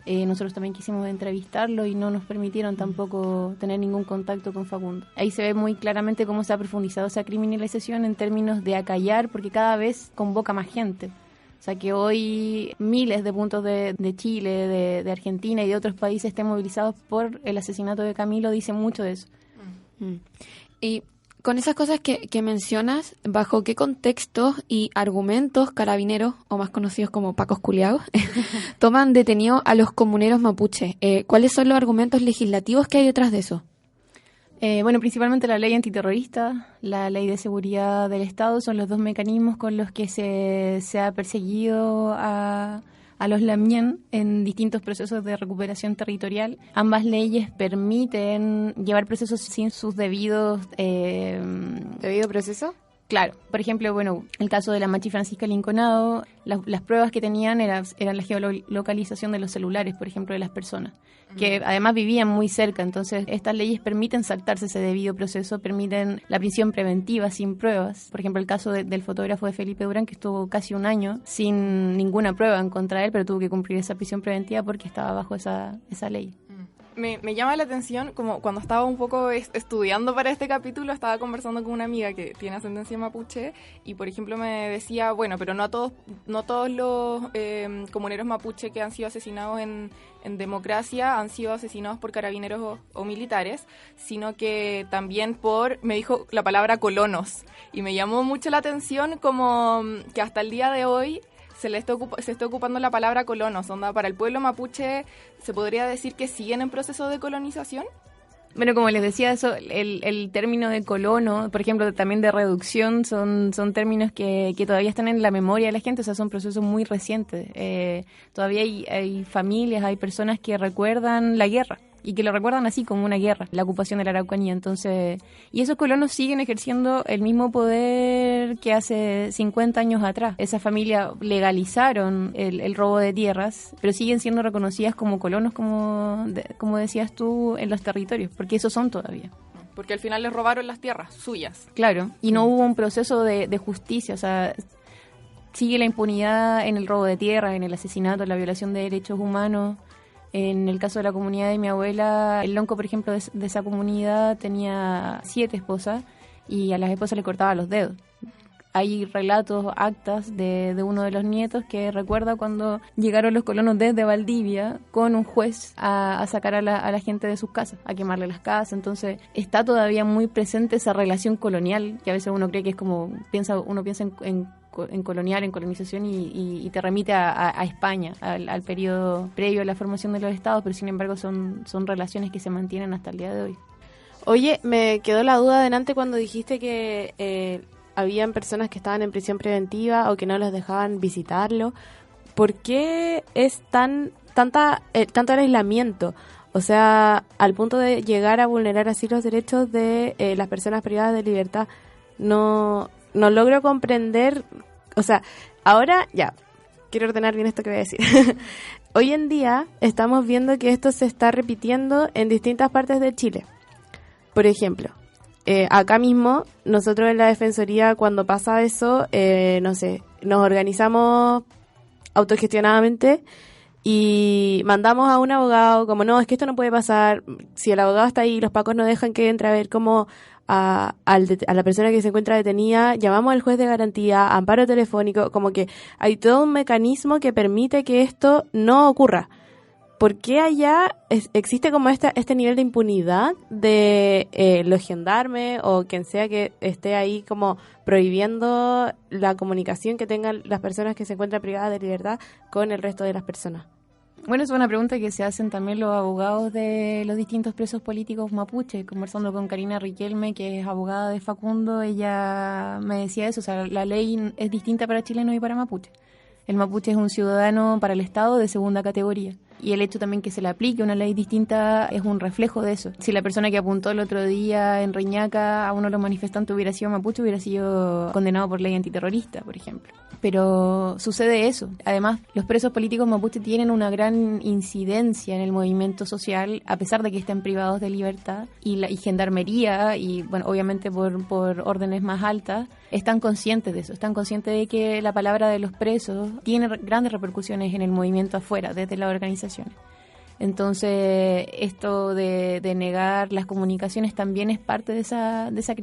Nosotros también quisimos entrevistarlo y no nos permitieron tampoco tener ningún contacto con Facundo. Ahí se ve muy claramente cómo se ha profundizado esa criminalización en términos de acallar, porque cada vez convoca más gente. O sea, que hoy miles de puntos de Chile, de Argentina y de otros países estén movilizados por el asesinato de Camilo, dice mucho de eso. Y con esas cosas que mencionas, ¿bajo qué contextos y argumentos carabineros, o más conocidos como pacos culiados, toman detenidos a los comuneros mapuches? ¿Cuáles son los argumentos legislativos que hay detrás de eso? Bueno, principalmente la ley antiterrorista, la ley de seguridad del Estado son los dos mecanismos con los que se ha perseguido a los lamien en distintos procesos de recuperación territorial. Ambas leyes permiten llevar procesos sin sus debidos... ¿Debido proceso? Claro. Por ejemplo, bueno, el caso de la Machi Francisca Linconado, las pruebas que tenían eran la geolocalización de los celulares, por ejemplo, de las personas, que además vivían muy cerca. Entonces, estas leyes permiten saltarse ese debido proceso, permiten la prisión preventiva sin pruebas. Por ejemplo, el caso del fotógrafo de Felipe Durán, que estuvo casi 1 año sin ninguna prueba en contra de él, pero tuvo que cumplir esa prisión preventiva porque estaba bajo esa ley. Me llama la atención, como cuando estaba un poco estudiando para este capítulo, estaba conversando con una amiga que tiene ascendencia mapuche y, por ejemplo, me decía, bueno, pero no todos los comuneros mapuche que han sido asesinados en democracia han sido asesinados por carabineros o militares, sino que también me dijo la palabra colonos, y me llamó mucho la atención como que hasta el día de hoy se está ocupando la palabra colonos. Onda, para el pueblo mapuche, ¿se podría decir que siguen en proceso de colonización? Bueno, como les decía, eso, el término de colono, por ejemplo, también de reducción, son términos que todavía están en la memoria de la gente, o sea, son procesos muy recientes. Todavía hay familias, hay personas que recuerdan la guerra, y que lo recuerdan así como una guerra, la ocupación de la Araucanía. Entonces, y esos colonos siguen ejerciendo el mismo poder que hace 50 años atrás. Esas familias legalizaron el robo de tierras, pero siguen siendo reconocidas como colonos, como decías tú, en los territorios, porque esos son todavía. Porque al final les robaron las tierras suyas. Claro, y no hubo un proceso de justicia, o sea, sigue la impunidad en el robo de tierras, en el asesinato, en la violación de derechos humanos. En el caso de la comunidad de mi abuela, el lonco, por ejemplo, de esa comunidad tenía 7 esposas y a las esposas le cortaba los dedos. Hay relatos, actas de uno de los nietos que recuerda cuando llegaron los colonos desde Valdivia con un juez a sacar a la gente de sus casas, a quemarle las casas. Entonces está todavía muy presente esa relación colonial, que a veces uno cree que es como, uno piensa en colonial, en colonización y te remite a España, al periodo previo a la formación de los estados, pero sin embargo son relaciones que se mantienen hasta el día de hoy. Oye, me quedó la duda delante cuando dijiste que habían personas que estaban en prisión preventiva o que no los dejaban visitarlo. ¿Por qué es tanto el aislamiento? O sea, al punto de llegar a vulnerar así los derechos de las personas privadas de libertad. No logro comprender. O sea, ahora ya, quiero ordenar bien esto que voy a decir. Hoy en día estamos viendo que esto se está repitiendo en distintas partes de Chile. Por ejemplo, acá mismo, nosotros en la Defensoría, cuando pasa eso, no sé, nos organizamos autogestionadamente y mandamos a un abogado como, no, es que esto no puede pasar. Si el abogado está ahí, los pacos no dejan que entre a ver cómo a la persona que se encuentra detenida, llamamos al juez de garantía, amparo telefónico, como que hay todo un mecanismo que permite que esto no ocurra. ¿Por qué allá existe como este nivel de impunidad de los gendarmes o quien sea que esté ahí como prohibiendo la comunicación que tengan las personas que se encuentran privadas de libertad con el resto de las personas? Bueno, es una pregunta que se hacen también los abogados de los distintos presos políticos mapuche. Conversando con Karina Riquelme, que es abogada de Facundo, ella me decía eso, o sea, la ley es distinta para chilenos y para mapuche. El mapuche es un ciudadano para el Estado de segunda categoría. Y el hecho también que se le aplique una ley distinta es un reflejo de eso. Si la persona que apuntó el otro día en Reñaca a uno de los manifestantes hubiera sido mapuche, hubiera sido condenado por ley antiterrorista, por ejemplo. Pero sucede eso. Además, los presos políticos mapuche tienen una gran incidencia en el movimiento social, a pesar de que estén privados de libertad. Y gendarmería, y bueno, obviamente por órdenes más altas, están conscientes de eso. Están conscientes de que la palabra de los presos tiene grandes repercusiones en el movimiento afuera, desde las organizaciones. Entonces, esto de negar las comunicaciones también es parte de esa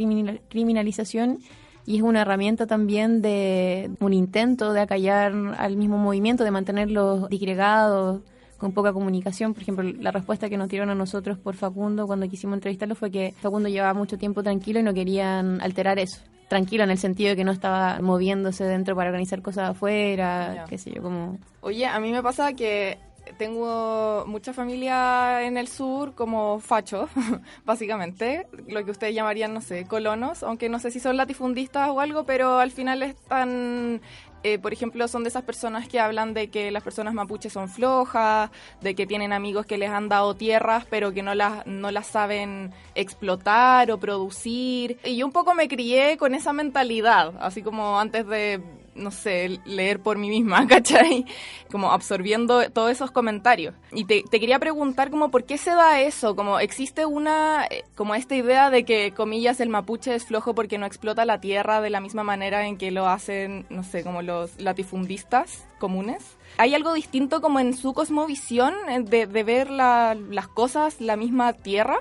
criminalización, y es una herramienta también de un intento de acallar al mismo movimiento, de mantenerlos disgregados, con poca comunicación. Por ejemplo, la respuesta que nos dieron a nosotros por Facundo cuando quisimos entrevistarlo fue que Facundo llevaba mucho tiempo tranquilo y no querían alterar eso. Tranquilo en el sentido de que no estaba moviéndose dentro para organizar cosas afuera, qué sé yo, como... Oye, a mí me pasa que tengo mucha familia en el sur como fachos, básicamente, lo que ustedes llamarían, no sé, colonos, aunque no sé si son latifundistas o algo, pero al final están... por ejemplo, son de esas personas que hablan de que las personas mapuches son flojas, de que tienen amigos que les han dado tierras, pero que no las saben explotar o producir. Y yo un poco me crié con esa mentalidad, así como antes de, no sé, leer por mí misma, ¿cachai? Como absorbiendo todos esos comentarios. Y te quería preguntar como por qué se da eso, como existe como esta idea de que, comillas, el mapuche es flojo porque no explota la tierra de la misma manera en que lo hacen, no sé, como los latifundistas comunes. ¿Hay algo distinto como en su cosmovisión de ver las cosas, la misma tierra?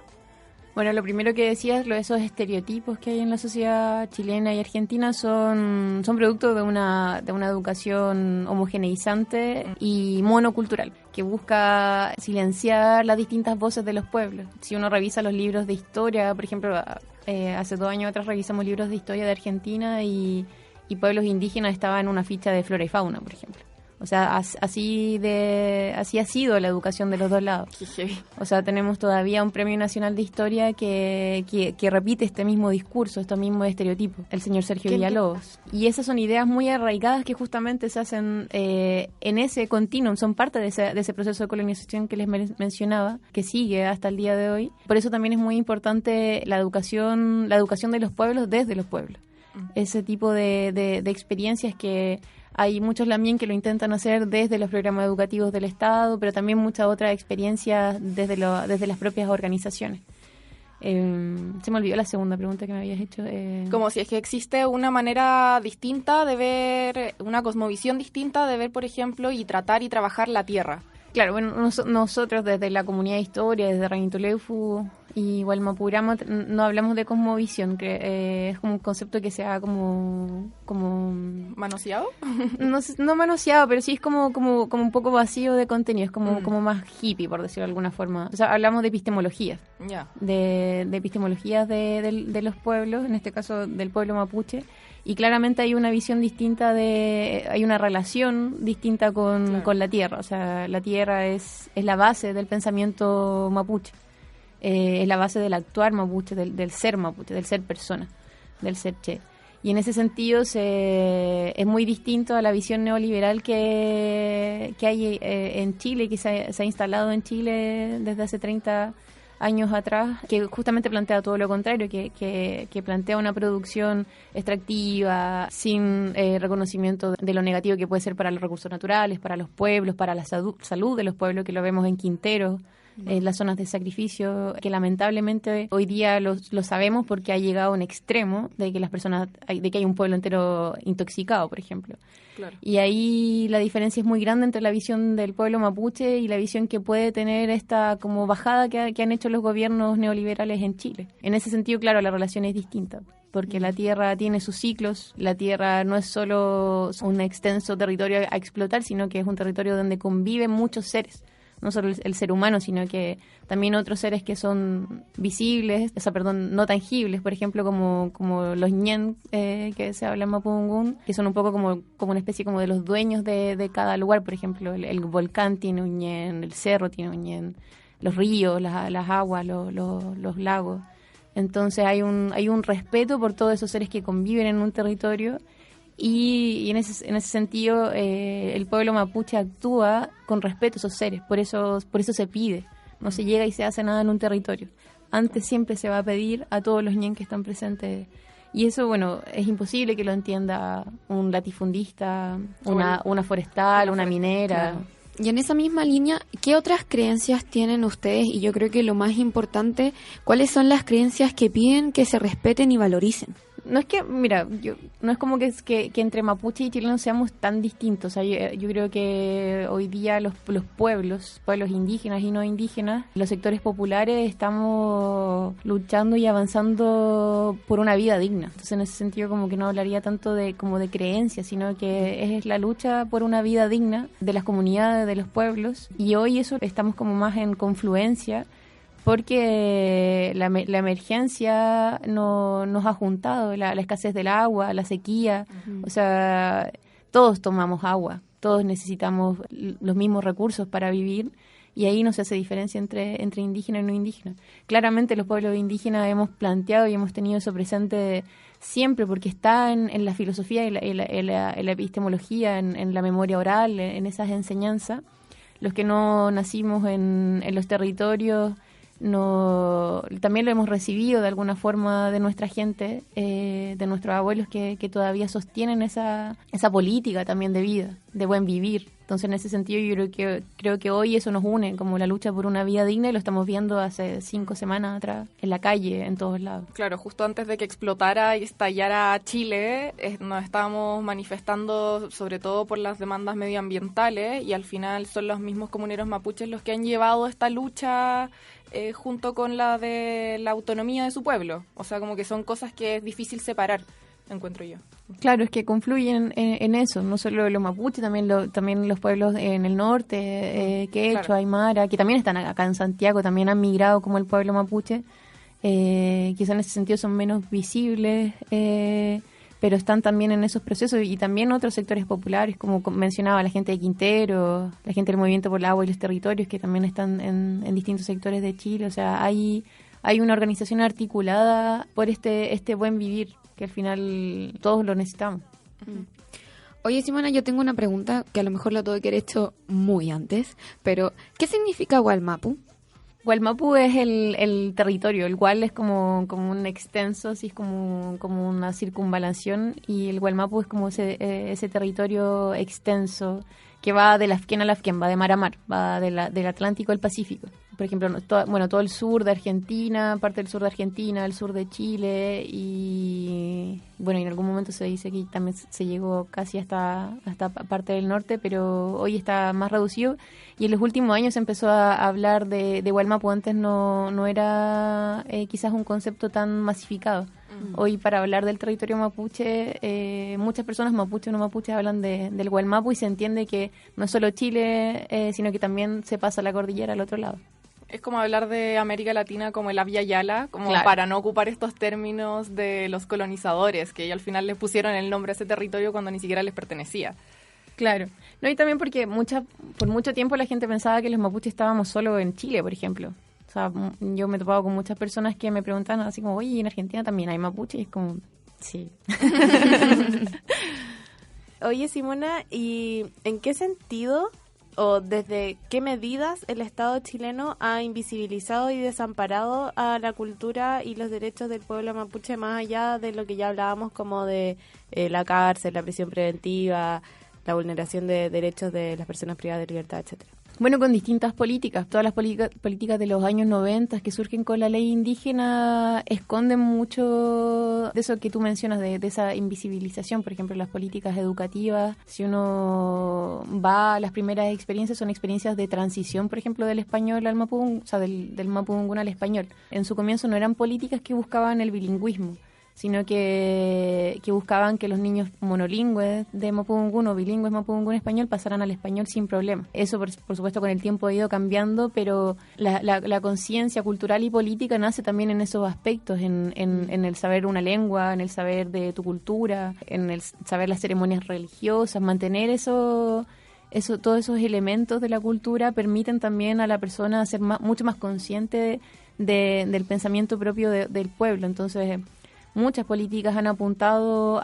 Bueno, lo primero que decías, esos estereotipos que hay en la sociedad chilena y argentina son producto de una educación homogeneizante y monocultural, que busca silenciar las distintas voces de los pueblos. Si uno revisa los libros de historia, por ejemplo, hace 2 años atrás revisamos libros de historia de Argentina y pueblos indígenas estaban en una ficha de flora y fauna, por ejemplo. O sea, así ha sido la educación de los dos lados. O sea, tenemos todavía un Premio Nacional de Historia que repite este mismo discurso, estos mismos estereotipos, el señor Sergio Villalobos. Y esas son ideas muy arraigadas que justamente se hacen en ese continuum, son parte de ese proceso de colonización que les mencionaba, que sigue hasta el día de hoy. Por eso también es muy importante la educación de los pueblos desde los pueblos. Ese tipo de experiencias que... Hay muchos también que lo intentan hacer desde los programas educativos del Estado, pero también muchas otras experiencias desde las propias organizaciones. Se me olvidó la segunda pregunta que me habías hecho. Como si es que existe una manera distinta de ver, una cosmovisión distinta de ver, por ejemplo, y tratar y trabajar la tierra. Claro, bueno, nosotros desde la comunidad de historia, desde Rainituleufu y Hualmapurama, no hablamos de cosmovisión, que es como un concepto que se ha como ¿manoseado? No manoseado, pero sí es como un poco vacío de contenido, es como más hippie, por decirlo de alguna forma. O sea, hablamos de epistemologías, de epistemologías de los pueblos, en este caso del pueblo mapuche, y claramente hay una visión distinta hay una relación distinta con la tierra. O sea, la tierra es la base del pensamiento mapuche, es la base del actuar mapuche, del ser mapuche, del ser persona, del ser che. Y en ese sentido es muy distinto a la visión neoliberal que hay en Chile, que se ha instalado en Chile desde hace 30 años atrás, que justamente plantea todo lo contrario, que plantea una producción extractiva, sin reconocimiento de lo negativo que puede ser para los recursos naturales, para los pueblos, para la salud de los pueblos, que lo vemos en Quintero, las zonas de sacrificio, que lamentablemente hoy día lo sabemos porque ha llegado a un extremo de que de que hay un pueblo entero intoxicado, por ejemplo. Claro. Y ahí la diferencia es muy grande entre la visión del pueblo mapuche y la visión que puede tener esta como bajada que han hecho los gobiernos neoliberales en Chile. En ese sentido, claro, la relación es distinta, porque la tierra tiene sus ciclos, la tierra no es solo un extenso territorio a explotar, sino que es un territorio donde conviven muchos seres. No solo el ser humano, sino que también otros seres que son visibles, no tangibles, por ejemplo, como los ñen que se habla en Mapudungun, que son un poco como una especie como de los dueños de cada lugar. Por ejemplo, el volcán tiene un ñen, el cerro tiene un ñen, los ríos, las aguas, los lagos. Entonces hay un respeto por todos esos seres que conviven en un territorio. Y en ese sentido el pueblo mapuche actúa con respeto a esos seres, por eso se pide, no se llega y se hace nada en un territorio. Antes siempre se va a pedir a todos los ñen que están presentes, y eso, bueno, es imposible que lo entienda un latifundista, una forestal, una minera. Claro. Y en esa misma línea, ¿qué otras creencias tienen ustedes? Y yo creo que lo más importante, ¿cuáles son las creencias que piden que se respeten y valoricen? No es que, mira, no es como que entre mapuche y chilenos seamos tan distintos. O sea, yo creo que hoy día los pueblos indígenas y no indígenas, los sectores populares, estamos luchando y avanzando por una vida digna. Entonces, en ese sentido, como que no hablaría tanto de creencias, sino que es la lucha por una vida digna de las comunidades, de los pueblos. Y hoy eso estamos como más en confluencia, porque la emergencia nos ha juntado, la escasez del agua, la sequía. O sea, todos tomamos agua, todos necesitamos los mismos recursos para vivir, y ahí no se hace diferencia entre indígena y no indígena. Claramente los pueblos indígenas hemos planteado y hemos tenido eso presente siempre, porque está en la filosofía y en la epistemología, en la memoria oral, en esas enseñanzas. Los que no nacimos en los territorios, también lo hemos recibido de alguna forma de nuestra gente, de nuestros abuelos que todavía sostienen esa política también de vida, de buen vivir. Entonces, en ese sentido, yo creo que hoy eso nos une, como la lucha por una vida digna, y lo estamos viendo hace 5 semanas atrás, en la calle, en todos lados. Claro, justo antes de que explotara y estallara Chile, nos estábamos manifestando sobre todo por las demandas medioambientales, y al final son los mismos comuneros mapuches los que han llevado esta lucha junto con la de la autonomía de su pueblo. O sea, como que son cosas que es difícil separar, encuentro yo. Claro, es que confluyen en eso, no solo los mapuches, también los pueblos en el norte, quechua, claro, aymara, que también están acá en Santiago, también han migrado como el pueblo mapuche, quizá en ese sentido son menos visibles, pero están también en esos procesos, y también otros sectores populares, como mencionaba la gente de Quintero, la gente del Movimiento por el Agua y los Territorios, que también están en distintos sectores de Chile. O sea, hay una organización articulada por este buen vivir, que al final todos lo necesitamos. Oye, Simona, yo tengo una pregunta que a lo mejor la tuve que haber hecho muy antes, pero ¿qué significa Gualmapu? Gualmapu es el territorio, el Gual es como un extenso, así es como una circunvalación, y el Gualmapu es como ese territorio extenso que va de Lafquén a Lafquén, va de mar a mar, va del Atlántico al Pacífico. Por ejemplo, todo el sur de Argentina, parte del sur de Argentina, el sur de Chile, y bueno, en algún momento se dice que también se llegó casi hasta parte del norte, pero hoy está más reducido, y en los últimos años se empezó a hablar de Gualmapu. Antes no era quizás un concepto tan masificado. Hoy, para hablar del territorio mapuche, muchas personas mapuches o no mapuches hablan del Gualmapu, y se entiende que no es solo Chile, sino que también se pasa la cordillera al otro lado. Es como hablar de América Latina como el Abya Yala, como claro, para no ocupar estos términos de los colonizadores, que ellos al final les pusieron el nombre a ese territorio cuando ni siquiera les pertenecía. Claro. No, y también porque por mucho tiempo la gente pensaba que los mapuches estábamos solo en Chile, por ejemplo. O sea, yo me he topado con muchas personas que me preguntan así como, oye, ¿en Argentina también hay mapuches? Y es como, Sí. Oye, Simona, ¿y en qué sentido o desde qué medidas el Estado chileno ha invisibilizado y desamparado a la cultura y los derechos del pueblo mapuche, más allá de lo que ya hablábamos como de la cárcel, la prisión preventiva, la vulneración de derechos de las personas privadas de libertad, etcétera? Bueno, con distintas políticas. Todas las políticas de los años 90 que surgen con la ley indígena esconden mucho de eso que tú mencionas, de esa invisibilización. Por ejemplo, las políticas educativas, si uno va a las primeras experiencias, son experiencias de transición, por ejemplo, del español al mapudungun, o sea, del mapudungun al español. En su comienzo no eran políticas que buscaban el bilingüismo, sino que buscaban que los niños monolingües de mapudungun o bilingües mapudungun español pasaran al español sin problema. Eso, por supuesto, con el tiempo ha ido cambiando, pero la conciencia cultural y política nace también en esos aspectos, en el saber una lengua, en el saber de tu cultura, en el saber las ceremonias religiosas, mantener todos esos elementos de la cultura permiten también a la persona ser mucho más consciente del pensamiento propio del pueblo. Entonces, muchas políticas han apuntado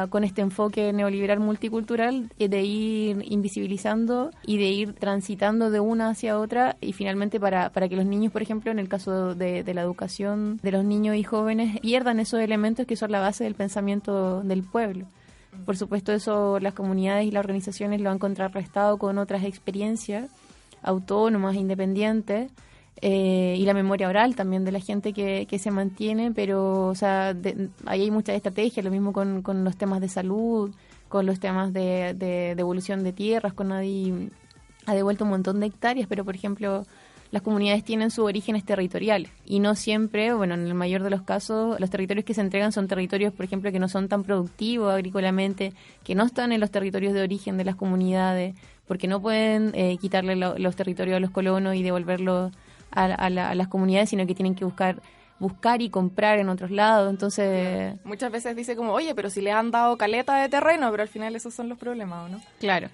con este enfoque neoliberal multicultural de ir invisibilizando y de ir transitando de una hacia otra, y finalmente para que los niños, por ejemplo, en el caso de la educación de los niños y jóvenes, pierdan esos elementos que son la base del pensamiento del pueblo. Por supuesto, eso las comunidades y las organizaciones lo han contrarrestado con otras experiencias autónomas, independientes, y la memoria oral también de la gente que se mantiene, pero o sea, ahí hay muchas estrategias, lo mismo con los temas de salud, con los temas de devolución de tierras. Conadi ha devuelto un montón de hectáreas, pero por ejemplo las comunidades tienen sus orígenes territoriales y no siempre, bueno, en el mayor de los casos, los territorios que se entregan son territorios, por ejemplo, que no son tan productivos agrícolamente, que no están en los territorios de origen de las comunidades, porque no pueden quitarle los territorios a los colonos y devolverlos a las comunidades, sino que tienen que buscar y comprar en otros lados. Entonces, muchas veces dice como, oye, pero si le han dado caleta de terreno, pero al final esos son los problemas, ¿o no? Claro.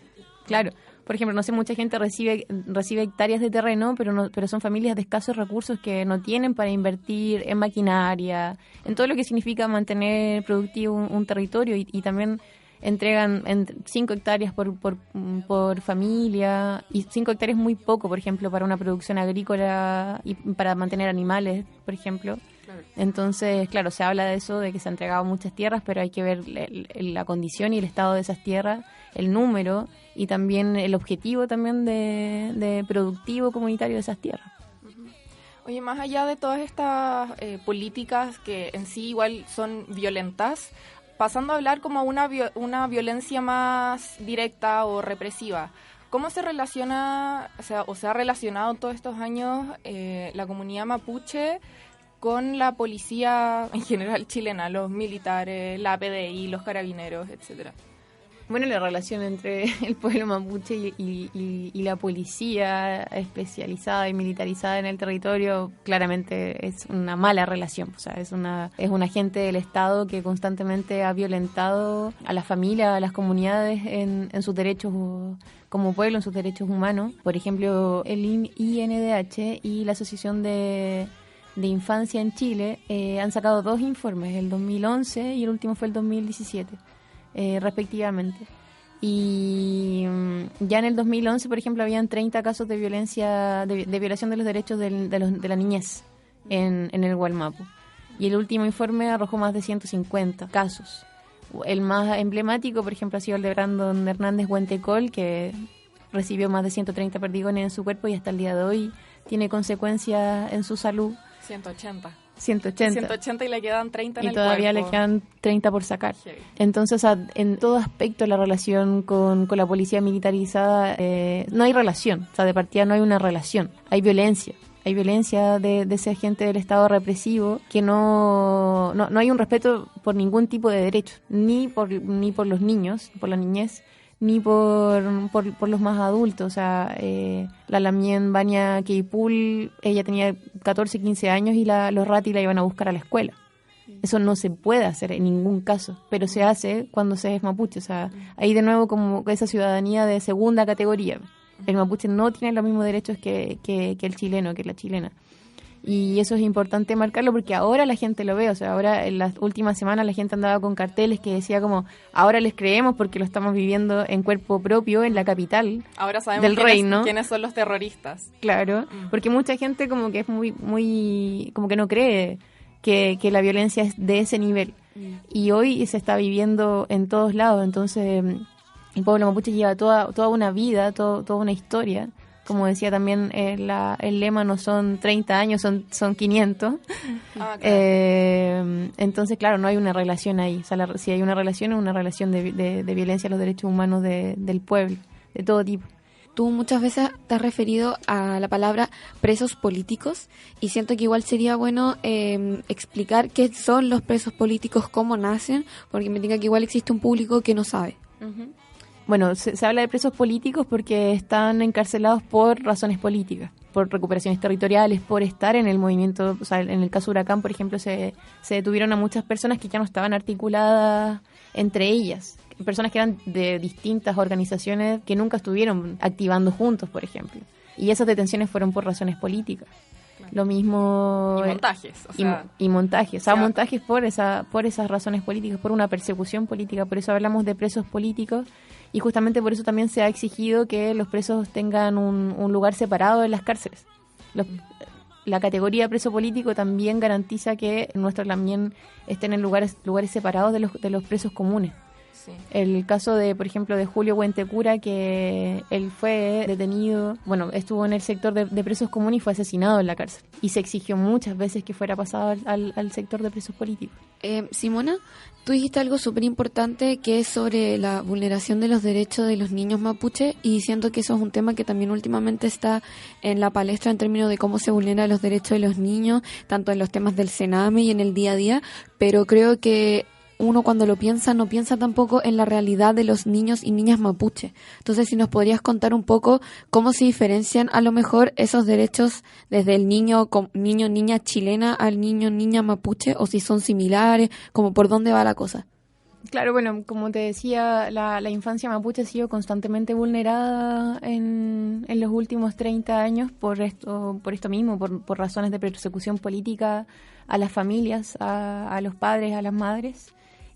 Por ejemplo, no sé, mucha gente recibe hectáreas de terreno, pero son familias de escasos recursos que no tienen para invertir en maquinaria, en todo lo que significa mantener productivo un territorio, y también entregan 5 hectáreas por familia, y 5 hectáreas es muy poco, por ejemplo, para una producción agrícola y para mantener animales, por ejemplo. Claro. Entonces, claro, se habla de eso, de que se han entregado muchas tierras, pero hay que ver la condición y el estado de esas tierras, el número y también el objetivo también de productivo comunitario de esas tierras. Oye, más allá de todas estas políticas que en sí igual son violentas, pasando a hablar como una violencia más directa o represiva, ¿cómo se relaciona, o se ha relacionado todos estos años la comunidad mapuche con la policía en general chilena, los militares, la PDI, los carabineros, etcétera? Bueno, la relación entre el pueblo mapuche y la policía especializada y militarizada en el territorio claramente es una mala relación. O sea, es un agente del Estado que constantemente ha violentado a las familias, a las comunidades en sus derechos como pueblo, en sus derechos humanos. Por ejemplo, el INDH y la Asociación de Infancia en Chile han sacado 2 informes, el 2011 y el último fue el 2017. Respectivamente. Y ya en el 2011, por ejemplo, habían 30 casos de violencia, de violación de los derechos de la niñez en el Gualmapu. Y el último informe arrojó más de 150 casos. El más emblemático, por ejemplo, ha sido el de Brandon Hernández Huentecol, que recibió más de 130 perdigones en su cuerpo y hasta el día de hoy tiene consecuencias en su salud. 180 y le quedan 30 en el cuerpo. Y todavía le quedan 30 por sacar. Sí. Entonces, en todo aspecto, la relación con la policía militarizada, no hay relación. O sea, de partida no hay una relación. Hay violencia. Hay violencia de ese agente del Estado represivo, que no hay un respeto por ningún tipo de derecho, ni por los niños, por la niñez, ni por los más adultos. O sea, la Lamien Bania Keipul, ella tenía 14, 15 años y los Rati la iban a buscar a la escuela. Eso no se puede hacer en ningún caso, pero se hace cuando se es mapuche. O sea, ahí de nuevo como esa ciudadanía de segunda categoría. El mapuche no tiene los mismos derechos que el chileno, que la chilena. Y eso es importante marcarlo porque ahora la gente lo ve, o sea, ahora en las últimas semanas la gente andaba con carteles que decía como, ahora les creemos porque lo estamos viviendo en cuerpo propio en la capital. Ahora sabemos del reino. quiénes son los terroristas. Claro, porque mucha gente como que es muy, como que no cree que la violencia es de ese nivel. Y hoy se está viviendo en todos lados, entonces el pueblo mapuche lleva toda una vida, toda una historia. Como decía también, el lema no son 30 años, son 500. Claro. Entonces, claro, no hay una relación ahí. O sea, si hay una relación, es una relación de violencia a los derechos humanos del pueblo, de todo tipo. Tú muchas veces te has referido a la palabra presos políticos y siento que igual sería bueno explicar qué son los presos políticos, cómo nacen, porque me diga que igual existe un público que no sabe. Uh-huh. Bueno, se habla de presos políticos porque están encarcelados por razones políticas, por recuperaciones territoriales, por estar en el movimiento. O sea, en el caso Huracán, por ejemplo, se detuvieron a muchas personas que ya no estaban articuladas entre ellas. Personas que eran de distintas organizaciones que nunca estuvieron activando juntos, por ejemplo. Y esas detenciones fueron por razones políticas. Claro. Lo mismo... Y montajes. Y montajes. O sea, montajes por esas razones políticas, por una persecución política. Por eso hablamos de presos políticos. Y justamente por eso también se ha exigido que los presos tengan un lugar separado en las cárceles. La categoría preso político también garantiza que nuestros también estén en lugares separados de los presos comunes. Sí. El caso de, por ejemplo, de Julio Huentecura, que él fue detenido, bueno, estuvo en el sector de presos comunes y fue asesinado en la cárcel. Y se exigió muchas veces que fuera pasado al sector de presos políticos. Simona, tú dijiste algo súper importante que es sobre la vulneración de los derechos de los niños mapuche, y siento que eso es un tema que también últimamente está en la palestra en términos de cómo se vulneran los derechos de los niños, tanto en los temas del Sename y en el día a día, pero creo que uno cuando lo piensa, no piensa tampoco en la realidad de los niños y niñas mapuche. Entonces, si nos podrías contar un poco cómo se diferencian a lo mejor esos derechos desde el niño, niña chilena al niño, niña mapuche, o si son similares, como por dónde va la cosa. Claro, bueno, como te decía, la infancia mapuche ha sido constantemente vulnerada en los últimos 30 años por esto mismo, por razones de persecución política a las familias, a los padres, a las madres.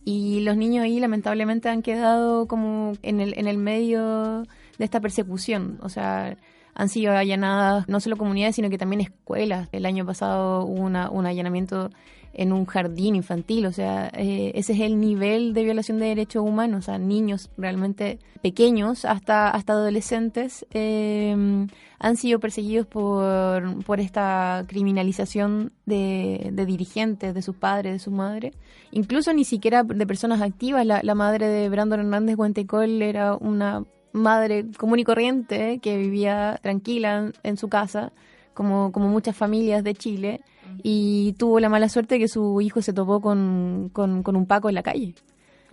Y los niños ahí lamentablemente han quedado como en el medio de esta persecución. O sea, han sido allanadas no solo comunidades, sino que también escuelas. El año pasado hubo un allanamiento en un jardín infantil. O sea, ese es el nivel de violación de derechos humanos. O sea, niños realmente pequeños hasta adolescentes han sido perseguidos por esta criminalización de dirigentes, de sus padres, de sus madres. Incluso ni siquiera de personas activas. La madre de Brandon Hernández Huentecol era una madre común y corriente que vivía tranquila en su casa, como muchas familias de Chile, y tuvo la mala suerte de que su hijo se topó con un Paco en la calle.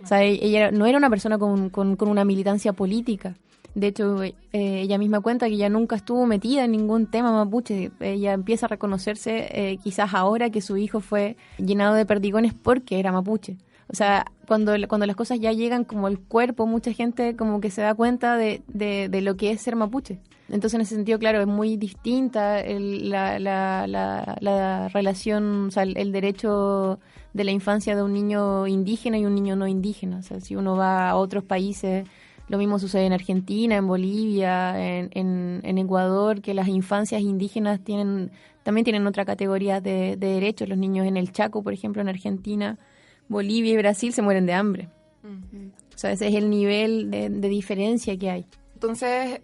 O sea, ella no era una persona con una militancia política. De hecho, ella misma cuenta que ella nunca estuvo metida en ningún tema mapuche. Ella empieza a reconocerse quizás ahora que su hijo fue llenado de perdigones porque era mapuche. O sea, cuando las cosas ya llegan como el cuerpo, mucha gente como que se da cuenta de lo que es ser mapuche. Entonces, en ese sentido, claro, es muy distinta la relación, o sea, el derecho de la infancia de un niño indígena y un niño no indígena. O sea, si uno va a otros países, lo mismo sucede en Argentina, en Bolivia, en Ecuador, que las infancias indígenas también tienen otra categoría de derechos. Los niños en el Chaco, por ejemplo, en Argentina, Bolivia y Brasil se mueren de hambre. Uh-huh. O sea, ese es el nivel de diferencia que hay. Entonces,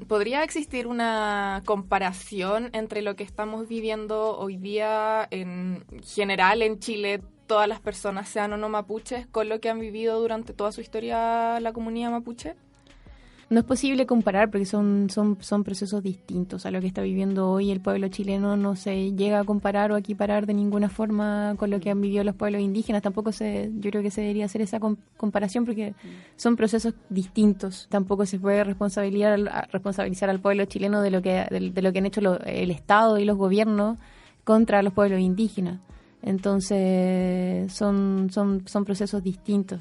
¿podría existir una comparación entre lo que estamos viviendo hoy día en general en Chile, todas las personas, sean o no mapuches, con lo que han vivido durante toda su historia la comunidad mapuche? No es posible comparar porque son procesos distintos. A lo que está viviendo hoy el pueblo chileno no se llega a comparar o a equiparar de ninguna forma con lo que han vivido los pueblos indígenas. Tampoco yo creo que se debería hacer esa comparación porque son procesos distintos. Tampoco se puede responsabilizar al pueblo chileno de lo que han hecho el Estado y los gobiernos contra los pueblos indígenas. Entonces son procesos distintos.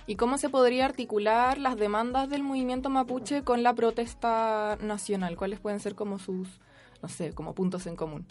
¿Y cómo se podría articular las demandas del movimiento mapuche con la protesta nacional? ¿Cuáles pueden ser como sus, como puntos en común?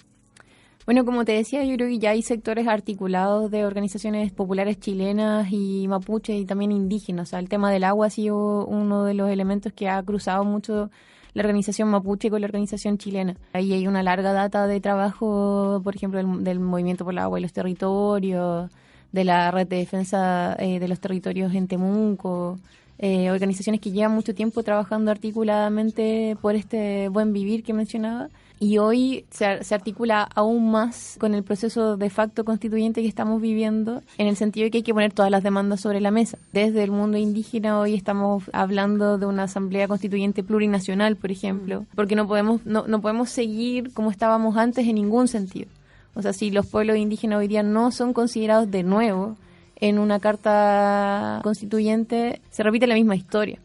Bueno, como te decía, yo creo que ya hay sectores articulados de organizaciones populares chilenas y mapuches y también indígenas. O sea, el tema del agua ha sido uno de los elementos que ha cruzado mucho la organización mapuche con la organización chilena. Ahí hay una larga data de trabajo, por ejemplo, del movimiento por el agua y los territorios, de la red de defensa de los territorios en Temuco, organizaciones que llevan mucho tiempo trabajando articuladamente por este buen vivir que mencionaba. Y hoy se articula aún más con el proceso de facto constituyente que estamos viviendo, en el sentido de que hay que poner todas las demandas sobre la mesa. Desde el mundo indígena hoy estamos hablando de una asamblea constituyente plurinacional, por ejemplo, porque no podemos seguir como estábamos antes en ningún sentido. O sea, si los pueblos indígenas hoy día no son considerados de nuevo en una carta constituyente, se repite la misma historia.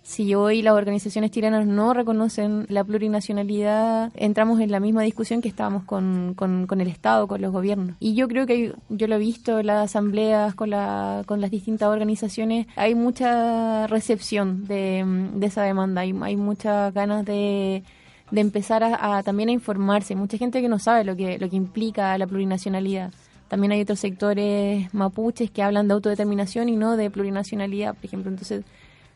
Si hoy las organizaciones chilenas no reconocen la plurinacionalidad, entramos en la misma discusión que estábamos con el Estado, con los gobiernos. Y yo creo que yo lo he visto en las asambleas con las distintas organizaciones, hay mucha recepción de esa demanda, hay muchas ganas de empezar a también a informarse. Mucha gente que no sabe lo que implica la plurinacionalidad. También hay otros sectores mapuches que hablan de autodeterminación y no de plurinacionalidad, por ejemplo. Entonces,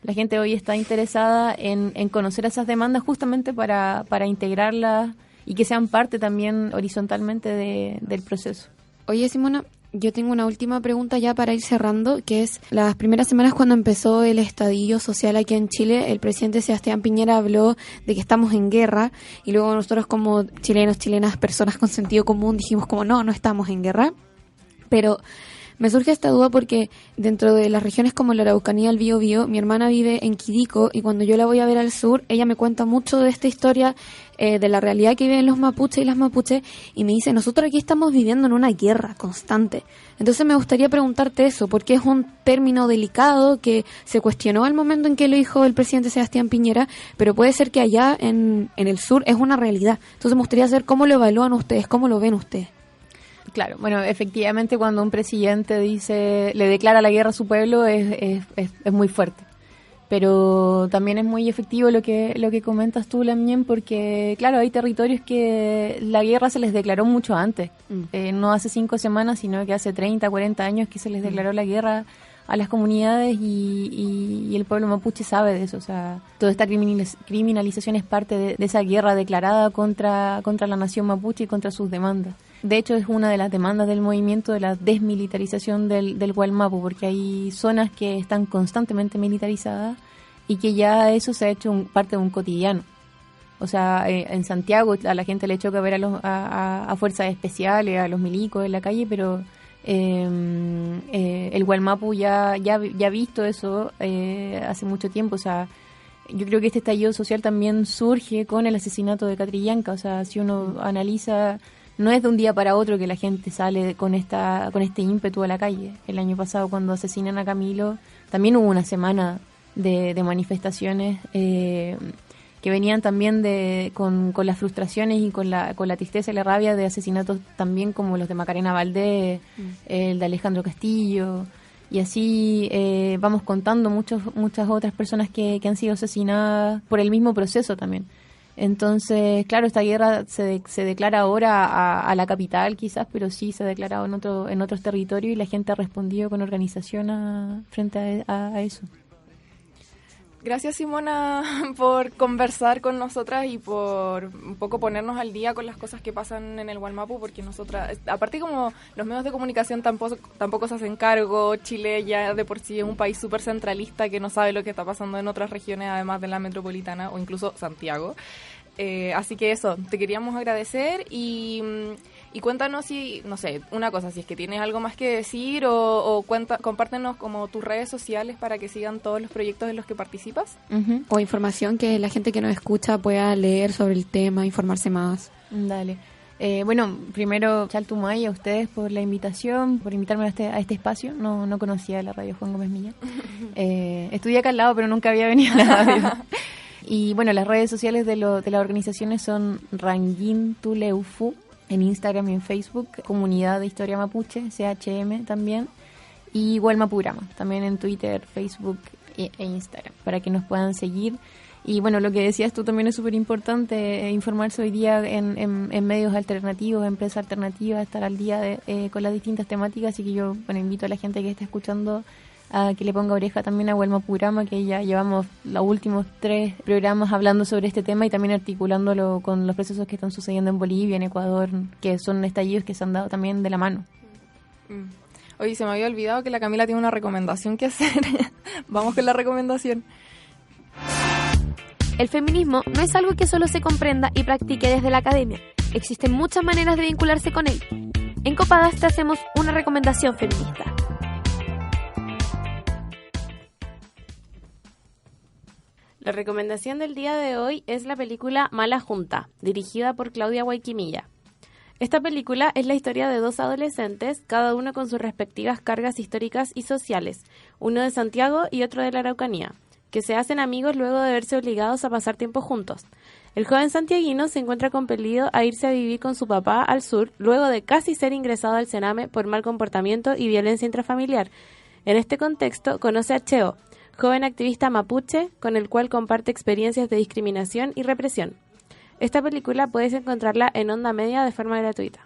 la gente hoy está interesada en conocer esas demandas justamente para integrarlas y que sean parte también horizontalmente del proceso. Oye, Simona, yo tengo una última pregunta ya para ir cerrando, que es, las primeras semanas cuando empezó el estallido social aquí en Chile, el presidente Sebastián Piñera habló de que estamos en guerra, y luego nosotros como chilenos, chilenas, personas con sentido común, dijimos como no estamos en guerra. Pero me surge esta duda porque dentro de las regiones como la Araucanía, el Biobío, mi hermana vive en Quidico, y cuando yo la voy a ver al sur, ella me cuenta mucho de esta historia, de la realidad que viven los mapuches y las mapuches, y me dice, nosotros aquí estamos viviendo en una guerra constante. Entonces me gustaría preguntarte eso, porque es un término delicado que se cuestionó al momento en que lo dijo el presidente Sebastián Piñera, pero puede ser que allá en el sur es una realidad. Entonces me gustaría saber cómo lo evalúan ustedes, cómo lo ven ustedes. Claro, bueno, efectivamente cuando un presidente le declara la guerra a su pueblo es muy fuerte. Pero también es muy efectivo lo que comentas tú, Lamien, porque claro, hay territorios que la guerra se les declaró mucho antes. No hace 5 semanas, sino que hace 30, 40 años que se les declaró la guerra a las comunidades y el pueblo mapuche sabe de eso. O sea, toda esta criminalización es parte de esa guerra declarada contra la nación mapuche y contra sus demandas. De hecho, es una de las demandas del movimiento de la desmilitarización del Gualmapu, porque hay zonas que están constantemente militarizadas y que ya eso se ha hecho parte de un cotidiano. O sea, en Santiago a la gente le choca ver a fuerzas especiales, a los milicos en la calle, pero el Gualmapu ya ha visto eso hace mucho tiempo. O sea, yo creo que este estallido social también surge con el asesinato de Catrillanca. O sea, si uno analiza, no es de un día para otro que la gente sale con este ímpetu a la calle. El año pasado, cuando asesinan a Camilo, también hubo una semana de manifestaciones que venían también con las frustraciones y con la tristeza y la rabia de asesinatos también como los de Macarena Valdés, el de Alejandro Castillo, y así vamos contando muchas otras personas que han sido asesinadas por el mismo proceso también. Entonces, claro, esta guerra se declara ahora a la capital quizás, pero sí se ha declarado en otros territorios y la gente ha respondido con organización frente a eso. Gracias, Simona, por conversar con nosotras y por un poco ponernos al día con las cosas que pasan en el Gualmapu, porque nosotras, aparte como los medios de comunicación tampoco se hacen cargo, Chile ya de por sí es un país súper centralista que no sabe lo que está pasando en otras regiones además de la metropolitana o incluso Santiago. Así que eso, te queríamos agradecer y cuéntanos si, no sé, una cosa, si es que tienes algo más que decir o compártenos como tus redes sociales para que sigan todos los proyectos en los que participas. Uh-huh. O información que la gente que nos escucha pueda leer sobre el tema, informarse más. Dale. Bueno, primero, Chaltumay, a ustedes por la invitación, por invitarme a este espacio. No conocía la radio Juan Gómez Milla. Estudié acá al lado, pero nunca había venido a la radio. Y bueno, las redes sociales de las organizaciones son Ranguintuleufu en Instagram y en Facebook, Comunidad de Historia Mapuche, CHM también, y Gualmapurama, también en Twitter, Facebook e Instagram, para que nos puedan seguir. Y bueno, lo que decías tú también es súper importante, informarse hoy día en medios alternativos, en prensa alternativa, estar al día con las distintas temáticas. Así que yo invito a la gente que está escuchando a que le ponga oreja también a Huelma Programa, que ya llevamos los últimos 3 programas hablando sobre este tema y también articulándolo con los procesos que están sucediendo en Bolivia, en Ecuador, que son estallidos que se han dado también de la mano. Oye, se me había olvidado que la Camila tiene una recomendación que hacer. Vamos con la recomendación. El feminismo no es algo que solo se comprenda y practique desde la academia. Existen muchas maneras de vincularse con él. En Copadas te hacemos una recomendación feminista. La recomendación del día de hoy es la película Mala Junta, dirigida por Claudia Guayquimilla. Esta película es la historia de 2 adolescentes, cada uno con sus respectivas cargas históricas y sociales, uno de Santiago y otro de la Araucanía, que se hacen amigos luego de verse obligados a pasar tiempo juntos. El joven santiaguino se encuentra compelido a irse a vivir con su papá al sur, luego de casi ser ingresado al Sename por mal comportamiento y violencia intrafamiliar. En este contexto conoce a Cheo, joven activista mapuche, con el cual comparte experiencias de discriminación y represión. Esta película puedes encontrarla en Onda Media de forma gratuita.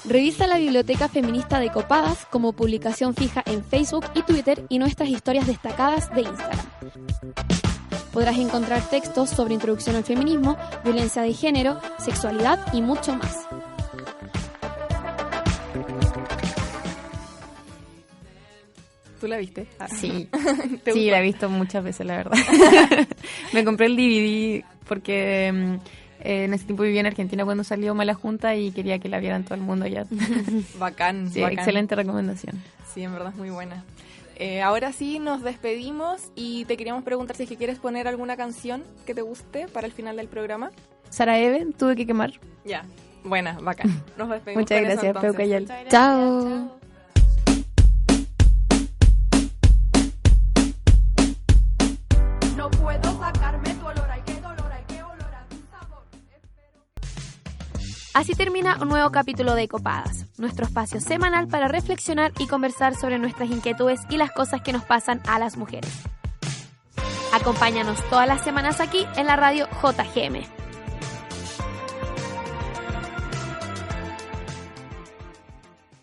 Revisa la Biblioteca Feminista de Copadas como publicación fija en Facebook y Twitter y nuestras historias destacadas de Instagram. Podrás encontrar textos sobre introducción al feminismo, violencia de género, sexualidad y mucho más. ¿Tú la viste? Sí, sí, la he visto muchas veces, la verdad. Me compré el DVD porque en ese tiempo vivía en Argentina cuando salió Mala Junta y quería que la vieran todo el mundo ya. Bacán, sí, bacán. Excelente recomendación. Sí, en verdad es muy buena. Ahora sí, nos despedimos y te queríamos preguntar si es que quieres poner alguna canción que te guste para el final del programa. Sara Eve, Tuve que quemar. Ya, buena, bacán. Nos despedimos. Muchas gracias, Peucayal. Chao. Así termina un nuevo capítulo de Copadas, nuestro espacio semanal para reflexionar y conversar sobre nuestras inquietudes y las cosas que nos pasan a las mujeres. Acompáñanos todas las semanas aquí en la radio JGM.